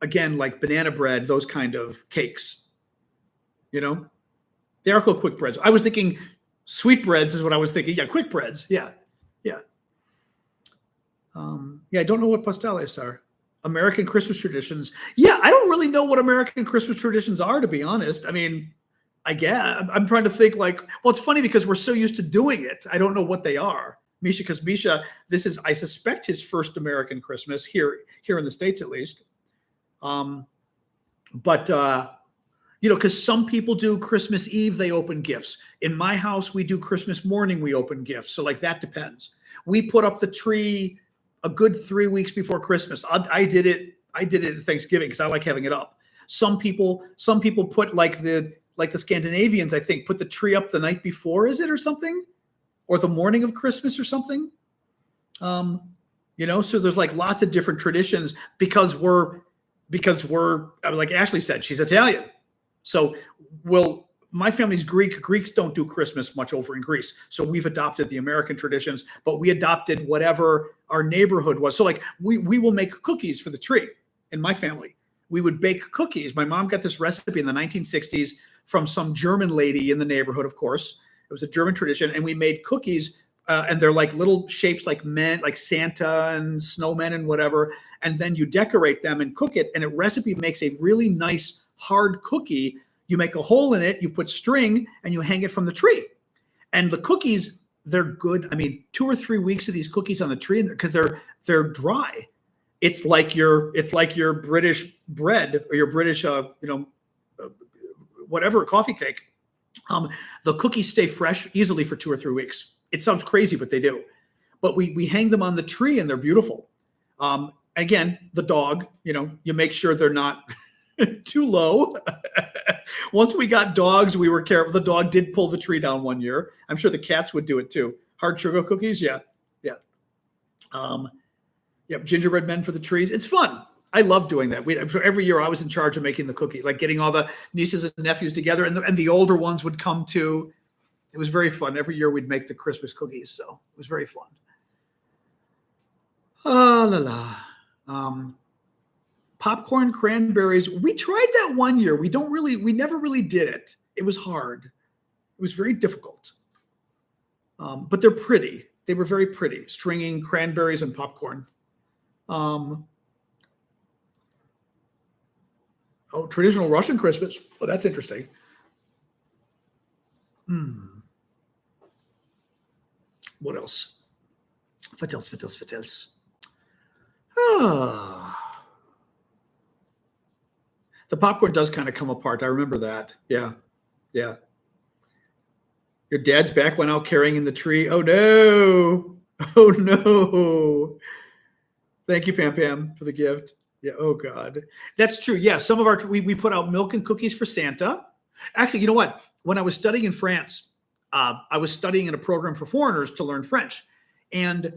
again, like banana bread, those kind of cakes. You know, they are called quick breads. I was thinking sweet breads is what I was thinking. Yeah, quick breads. Yeah. Yeah, I don't know what pastales are. American Christmas traditions. Yeah, I don't really know what American Christmas traditions are, to be honest. I mean, I guess I'm trying to think like, well, it's funny because we're so used to doing it. I don't know what they are. Misha, because Misha, this is, I suspect, his first American Christmas here in the States, at least. But you know, because some people do Christmas Eve, they open gifts. In my house, we do Christmas morning, we open gifts. So like that depends. We put up the tree a good 3 weeks before Christmas. I did it at Thanksgiving because I like having it up. Some people put like the Scandinavians, I think, put the tree up the night before, is it, or something? Or the morning of Christmas or something? You know, so there's like lots of different traditions because we're like Ashley said, she's Italian. So my family's Greek. Greeks don't do Christmas much over in Greece. So we've adopted the American traditions, but we adopted whatever our neighborhood was. So like we will make cookies for the tree in my family. We would bake cookies. My mom got this recipe in the 1960s from some German lady in the neighborhood, of course. It was a German tradition. And we made cookies and they're like little shapes like men, like Santa and snowmen and whatever. And then you decorate them and cook it. And a recipe makes a really nice hard cookie. You make a hole in it, you put string, and you hang it from the tree. And the cookies, they're good. I mean, 2 or 3 weeks of these cookies on the tree because they're dry. It's like your British bread or your British whatever coffee cake. The cookies stay fresh easily for 2 or 3 weeks. It sounds crazy, but they do. But we hang them on the tree and they're beautiful. Again, the dog, you make sure they're not too low. Once we got dogs, we were careful. The dog did pull the tree down one year. I'm sure the cats would do it too. Hard sugar cookies, yeah. Gingerbread men for the trees. It's fun. I love doing that. Every year I was in charge of making the cookies, like getting all the nieces and nephews together, and the older ones would come too. It was very fun. Every year we'd make the Christmas cookies, so it was very fun. Popcorn cranberries. We tried that one year. We never really did it. It was hard. It was very difficult. But they're pretty. They were very pretty, stringing cranberries and popcorn. Oh, traditional Russian Christmas. Oh, that's interesting. What else? What else? What else? What else? Ah, the popcorn does kind of come apart. I remember that. Yeah. Yeah. Your dad's back went out carrying in the tree. Oh no. Oh no. Thank you, Pam Pam, for the gift. Yeah. Oh God. That's true. Yeah. Some of our we put out milk and cookies for Santa. Actually, you know what? When I was studying in France, I was studying in a program for foreigners to learn French, and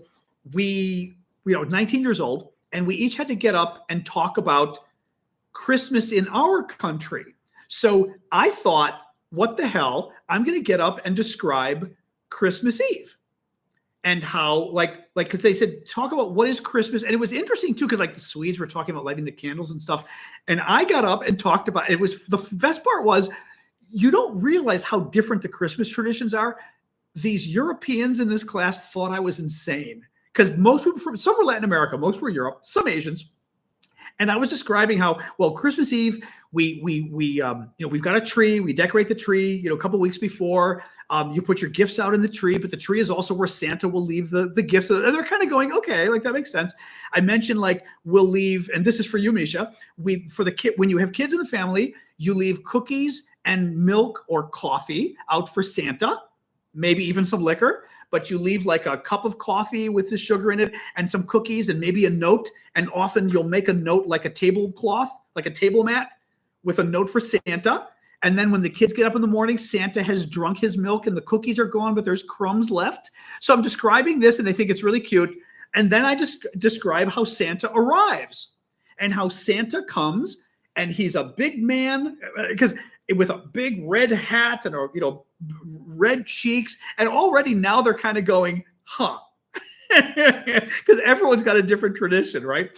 we 19 years old, and we each had to get up and talk about Christmas in our country. So I thought, what the hell? I'm going to get up and describe Christmas Eve and how, because they said, talk about what is Christmas. And it was interesting too, because like the Swedes were talking about lighting the candles and stuff. And I got up and talked about it. Was the best part was you don't realize how different the Christmas traditions are. These Europeans in this class thought I was insane because most people from some were Latin America, most were Europe, some Asians. And I was describing how, well, Christmas Eve, we've got a tree, we decorate the tree, a couple weeks before, you put your gifts out in the tree, but the tree is also where Santa will leave the gifts. And they're kind of going, okay, like that makes sense. I mentioned we'll leave, and this is for you, Misha, for the kid, when you have kids in the family, you leave cookies and milk or coffee out for Santa, maybe even some liquor. But you leave like a cup of coffee with the sugar in it and some cookies and maybe a note. And often you'll make a note like a tablecloth, like a table mat with a note for Santa. And then when the kids get up in the morning, Santa has drunk his milk and the cookies are gone, but there's crumbs left. So I'm describing this and they think it's really cute. And then I just describe how Santa arrives and how Santa comes and he's a big man because with a big red hat and red cheeks, and already now they're kind of going, huh? Because everyone's got a different tradition, right?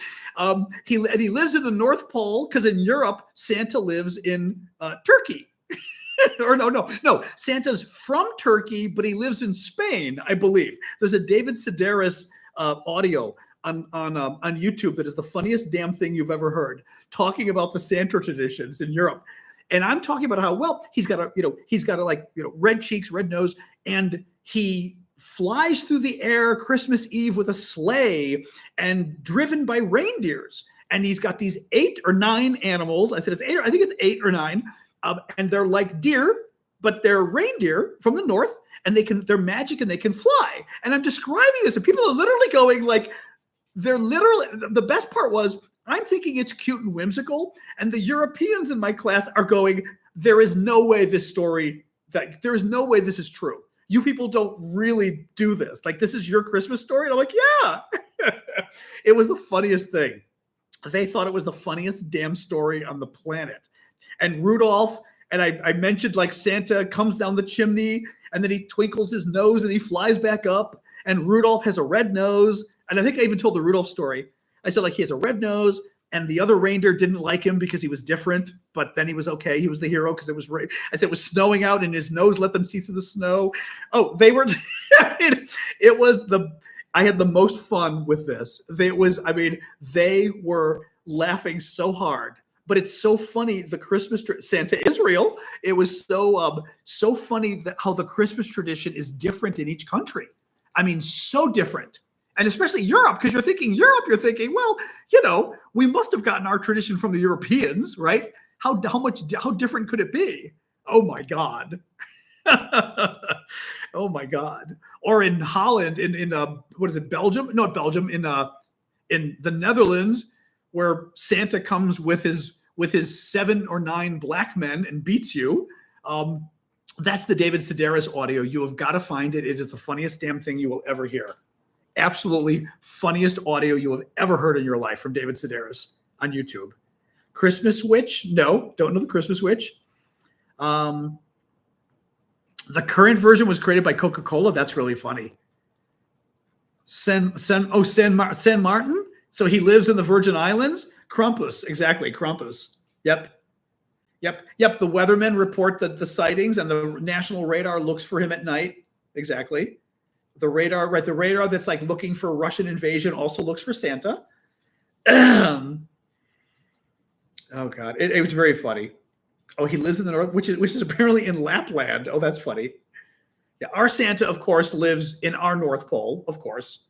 He lives in the North Pole because in Europe Santa lives in Turkey. Or no, Santa's from Turkey, but he lives in Spain, I believe. There's a David Sedaris audio on YouTube that is the funniest damn thing you've ever heard, talking about the Santa traditions in Europe. And I'm talking about how, well, he's got red cheeks, red nose, and he flies through the air Christmas Eve with a sleigh and driven by reindeers. And he's got these 8 or 9 animals. I said it's 8, I think it's 8 or 9. And they're like deer, but they're reindeer from the north, and they're magic and they can fly. And I'm describing this, and people are literally going the best part was, I'm thinking it's cute and whimsical, and the Europeans in my class are going, there is no way this is true. You people don't really do this. Like, this is your Christmas story? And I'm like, yeah. It was the funniest thing. They thought it was the funniest damn story on the planet. And Rudolph, and I mentioned like Santa comes down the chimney, and then he twinkles his nose and he flies back up, and Rudolph has a red nose. And I think I even told the Rudolph story. I said, he has a red nose, and the other reindeer didn't like him because he was different, but then he was okay. He was the hero because I said it was snowing out, and his nose let them see through the snow. Oh, they were, I had the most fun with this. They were laughing so hard, but it's so funny. The Christmas, Santa Israel, it was so funny how the Christmas tradition is different in each country. I mean, so different. And especially Europe, because you're thinking, well, we must have gotten our tradition from the Europeans, right? How different could it be? Oh my God. Oh my God. Or in Holland, in what is it, Belgium? Not Belgium, in the Netherlands, where Santa comes with his 7 or 9 black men and beats you. That's the David Sedaris audio. You have got to find it. It is the funniest damn thing you will ever hear. Absolutely funniest audio you have ever heard in your life from David Sedaris on YouTube. Christmas Witch? No, don't know the Christmas Witch. The current version was created by Coca-Cola. That's really funny. San Martin? So he lives in the Virgin Islands? Krampus, exactly, Krampus. Yep. The weathermen report the sightings, and the national radar looks for him at night. Exactly. The radar, right? The radar that's like looking for Russian invasion also looks for Santa. Oh God, it was very funny. Oh, he lives in the north, which is apparently in Lapland. Oh, that's funny. Yeah, our Santa, of course, lives in our North Pole, of course.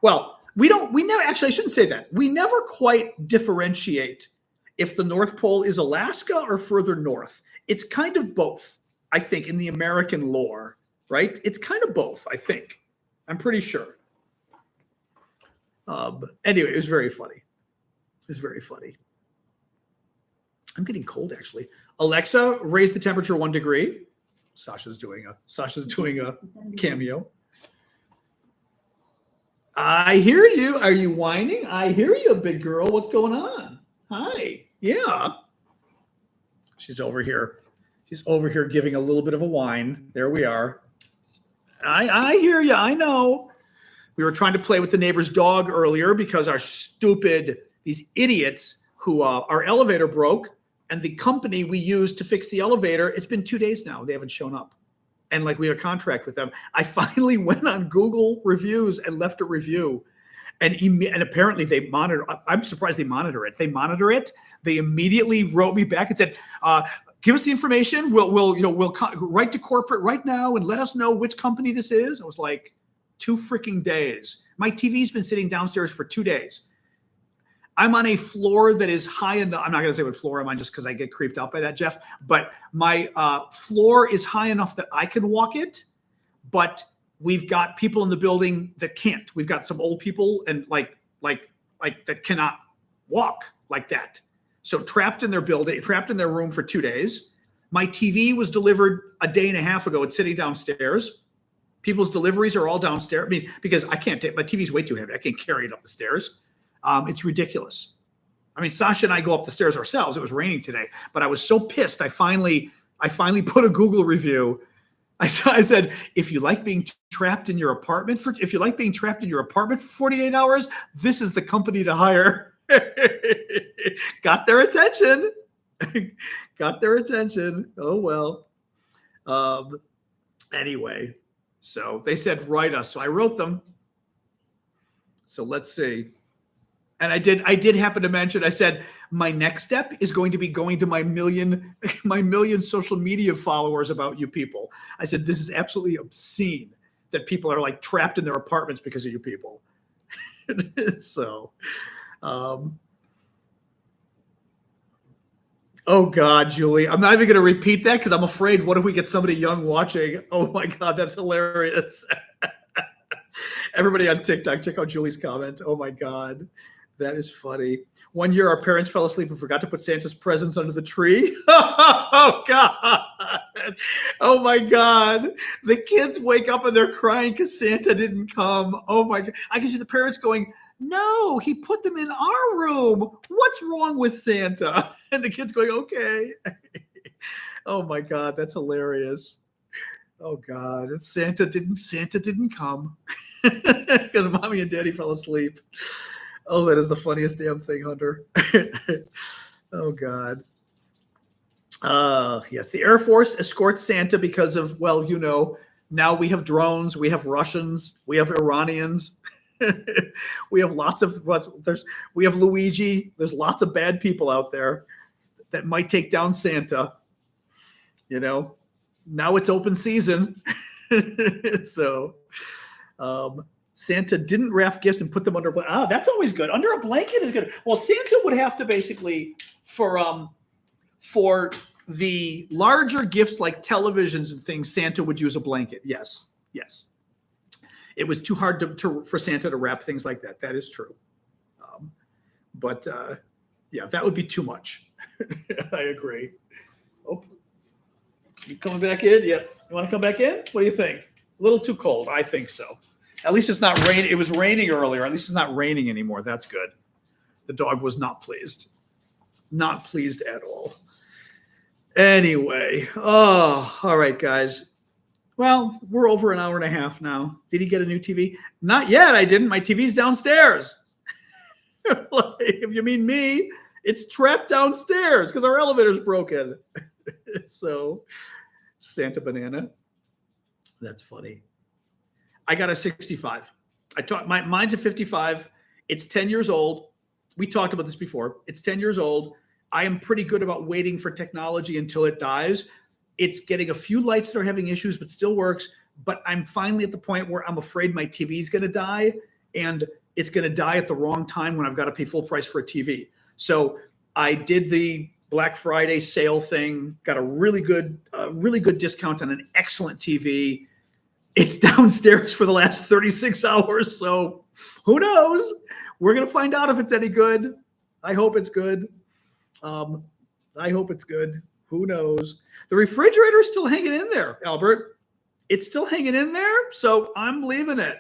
Well, we never, actually, I shouldn't say that. We never quite differentiate if the North Pole is Alaska or further north. It's kind of both, I think, in the American lore, right? It's kind of both, I think. I'm pretty sure. Anyway, it was very funny. It's very funny. I'm getting cold, actually. Alexa, raise the temperature 1 degree. Sasha's doing a cameo. I hear you. Are you whining? I hear you, big girl. What's going on? Hi. Yeah. She's over here. She's over here giving a little bit of a whine. There we are. I hear you. I know. We were trying to play with the neighbor's dog earlier because these idiots who our elevator broke, and the company we used to fix the elevator, it's been 2 days now. They haven't shown up. And like we have a contract with them. I finally went on Google reviews and left a review. And apparently they monitor. I'm surprised they monitor it. They monitor it. They immediately wrote me back and said, give us the information. We'll write to corporate right now and let us know which company this is. I was like, 2 freaking days. My TV's been sitting downstairs for 2 days. I'm on a floor that is high enough. I'm not going to say what floor I'm on just because I get creeped out by that, Jeff. But my floor is high enough that I can walk it. But we've got people in the building that can't. We've got some old people and like that cannot walk like that. So trapped in their building, trapped in their room for 2 days. My TV was delivered a day and a half ago. It's sitting downstairs. People's deliveries are all downstairs. I mean, because I can't take my TV's way too heavy. I can't carry it up the stairs. It's ridiculous. I mean, Sasha and I go up the stairs ourselves. It was raining today, but I was so pissed. I finally put a Google review. I said, if you like being trapped in your apartment for 48 hours, this is the company to hire. Got their attention. Got their attention. Oh, well. Anyway, so they said, write us. So I wrote them. So let's see. And I did happen to mention, I said, my next step is going to be going to my million social media followers about you people. I said, this is absolutely obscene that people are like trapped in their apartments because of you people. So, oh God, Julie, I'm not even going to repeat that because I'm afraid, what if we get somebody young watching? Oh my God, that's hilarious. Everybody on TikTok, check out Julie's comment. Oh my God. That is funny. 1 year, our parents fell asleep and forgot to put Santa's presents under the tree. Oh, God. Oh, my God. The kids wake up and they're crying because Santa didn't come. Oh, my God. I can see the parents going, no, he put them in our room. What's wrong with Santa? And the kids going, okay. Oh, my God. That's hilarious. Oh, God. Santa didn't come because mommy and daddy fell asleep. Oh, that is the funniest damn thing, Hunter. Oh, God. Yes, the Air Force escorts Santa because of, well, now we have drones, we have Russians, we have Iranians. We have we have Luigi. There's lots of bad people out there that might take down Santa. Now it's open season. So, Santa didn't wrap gifts and put them under a blanket. That's always good. Under a blanket is good. Well, Santa would have to basically, for the larger gifts like televisions and things, Santa would use a blanket. Yes. It was too hard for Santa to wrap things like that. That is true. But that would be too much. I agree. Oh, you coming back in? Yeah. You want to come back in? What do you think? A little too cold. I think so. At least it's not raining. It was raining earlier. At least it's not raining anymore. That's good. The dog was not pleased. Not pleased at all. Anyway. Oh, all right, guys. Well, we're over an hour and a half now. Did he get a new TV? Not yet. I didn't. My TV's downstairs. If you mean me, it's trapped downstairs because our elevator's broken. So, Santa Banana. That's funny. I got a 65. Mine's a 55. It's 10 years old. We talked about this before. It's 10 years old. I am pretty good about waiting for technology until it dies. It's getting a few lights that are having issues, but still works. But I'm finally at the point where I'm afraid my TV is going to die, and it's going to die at the wrong time when I've got to pay full price for a TV. So I did the Black Friday sale thing, got a really good discount on an excellent TV. It's downstairs for the last 36 hours. So who knows? We're going to find out if it's any good. I hope it's good. I hope it's good. Who knows? The refrigerator is still hanging in there, Albert. It's still hanging in there. So I'm leaving it.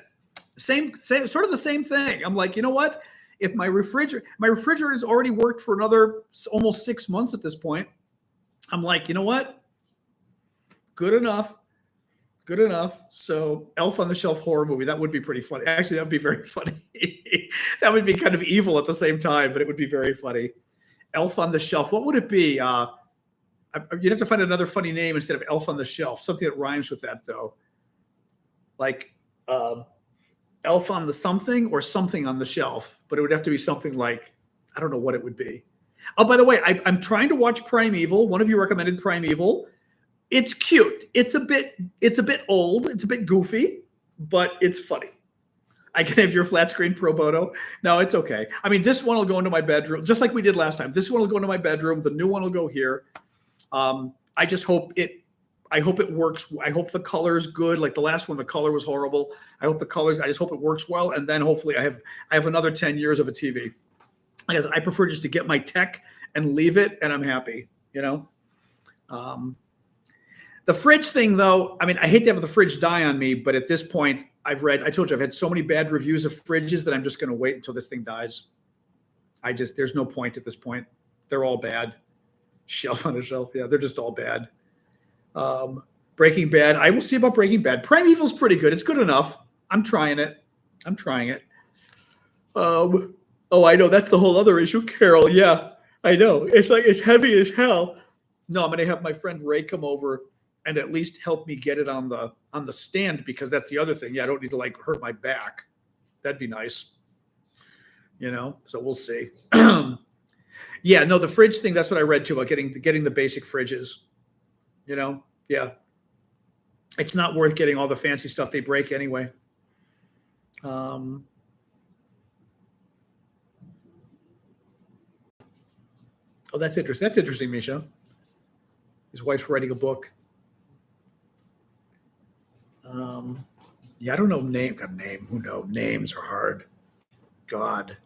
Same, sort of the same thing. I'm like, you know what? If my refrigerator has already worked for another almost 6 months at this point, I'm like, you know what? Good enough. Good enough. So Elf on the Shelf horror movie, that would be pretty funny. Actually, that would be very funny. That would be kind of evil at the same time, but it would be very funny. Elf on the Shelf. What would it be? You'd have to find another funny name instead of Elf on the Shelf. Something that rhymes with that, though. Like Elf on the something or something on the shelf. But it would have to be something like, I don't know what it would be. Oh, by the way, I'm trying to watch Primeval. One of you recommended Primeval. It's cute. It's a bit old. It's a bit goofy, but it's funny. I can have your flat screen pro bono. No, it's okay. I mean, this one will go into my bedroom, just like we did last time. This one will go into my bedroom. The new one will go here. I just hope it works. I hope the color's good. Like the last one, the color was horrible. I just hope it works well. And then hopefully I have another 10 years of a TV. I prefer just to get my tech and leave it, and I'm happy, you know? The fridge thing, though, I mean, I hate to have the fridge die on me, but at this point, I told you, I've had so many bad reviews of fridges that I'm just going to wait until this thing dies. There's no point at this point. They're all bad. Shelf on a shelf. Yeah, they're just all bad. Breaking Bad. I will see about Breaking Bad. Primeval's pretty good. It's good enough. I'm trying it. Oh, I know. That's the whole other issue. Carol. Yeah, I know. It's like, it's heavy as hell. No, I'm going to have my friend Ray come over and at least help me get it on the stand, because that's the other thing. Yeah, I don't need to like hurt my back. That'd be nice. You know, so we'll see. Yeah, no, the fridge thing, that's what I read too, about getting the basic fridges. You know, yeah. It's not worth getting all the fancy stuff they break anyway. Oh, that's interesting. That's interesting, Misha. His wife's writing a book. Yeah, I don't know name. Got a name. Who knows? Names are hard. God.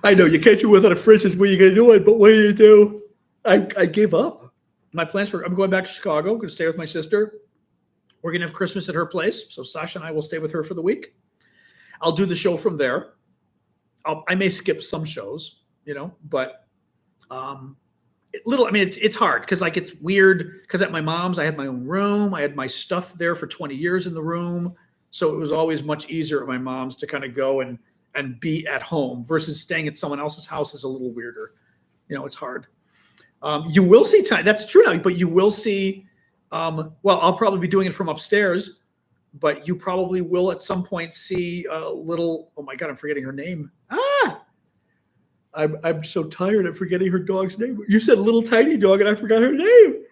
I know you can't do without a fridge. Where you gonna do it? But what do you do? I gave up. My plans I'm going back to Chicago. Going to stay with my sister. We're gonna have Christmas at her place. So Sasha and I will stay with her for the week. I'll do the show from there. I may skip some shows, you know, but it's hard because like it's weird because at my mom's I had my own room. I had my stuff there for 20 years in the room. So it was always much easier at my mom's to kind of go and be at home versus staying at someone else's house is a little weirder. You know, it's hard. You will see time. That's true now, but you will see, well, I'll probably be doing it from upstairs, but you probably will at some point see a little, oh my God, I'm forgetting her name. I'm so tired of forgetting her dog's name. You said little tiny dog and I forgot her name.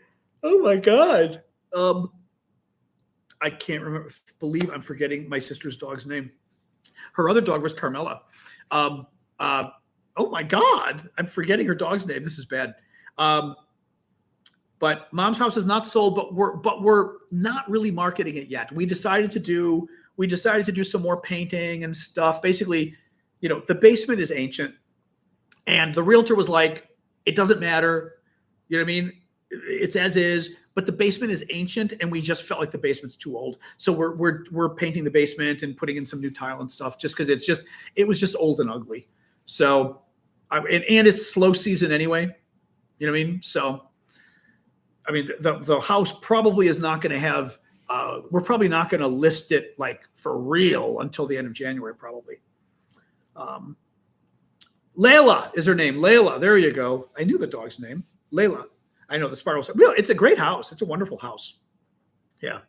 Oh my God. I can't believe I'm forgetting my sister's dog's name. Her other dog was Carmela. Oh my God. I'm forgetting her dog's name. This is bad. But Mom's house is not sold, but we're not really marketing it yet. We decided to do some more painting and stuff. Basically, you know, the basement is ancient. And the realtor was like, it doesn't matter. You know what I mean? It's as is, but the basement is ancient and we just felt like the basement's too old. So we're painting the basement and putting in some new tile and stuff just because it was just old and ugly. So, and it's slow season anyway. You know what I mean? So, I mean, the house probably is not going to have, we're probably not going to list it like for real until the end of January, probably. Layla is her name. Layla. There you go. I knew the dog's name. Layla. I know the spiral. Well, it's a great house. It's a wonderful house. Yeah.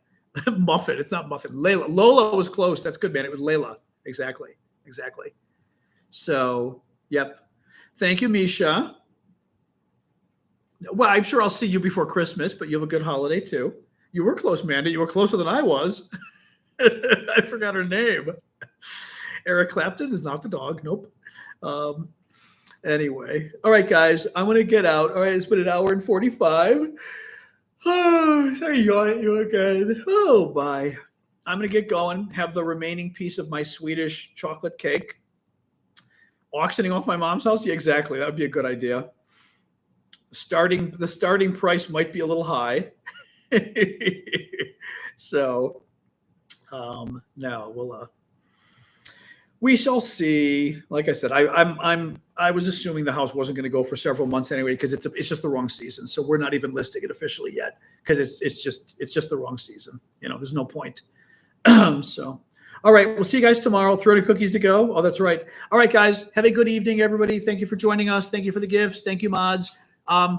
Muffin. It's not Muffin. Layla. Lola was close. That's good, man. It was Layla. Exactly. exactly. So, yep. Thank you, Misha. Well, I'm sure I'll see you before Christmas, but you have a good holiday too. You were close, Mandy. You were closer than I was. I forgot her name. Eric Clapton is not the dog. Nope. Anyway, all right, guys, I'm gonna get out. All right, it's been an hour and 45. Oh, there you go. You again. Oh, bye. I'm gonna get going. Have the remaining piece of my Swedish chocolate cake. Auctioning off my mom's house. Yeah, exactly. That would be a good idea. The starting price might be a little high. So, no, we shall see. Like I said, I was assuming the house wasn't going to go for several months anyway because it's just the wrong season. So we're not even listing it officially yet because it's just the wrong season. There's no point. So, all right, we'll see you guys tomorrow. 30 cookies to go. Oh, that's right. All right, guys, have a good evening, everybody. Thank you for joining us. Thank you for the gifts. Thank you, mods.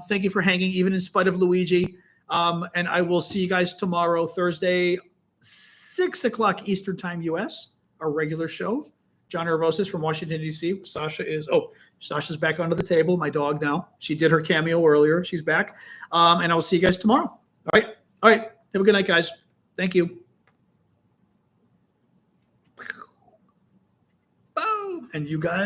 Thank you for hanging, even in spite of Luigi. And I will see you guys tomorrow, Thursday, 6 o'clock Eastern Time, US, our regular show. John Aravosis from Washington, D.C. Sasha's back onto the table, my dog now. She did her cameo earlier. She's back. And I will see you guys tomorrow. All right. Have a good night, guys. Thank you. Boom. And you guys.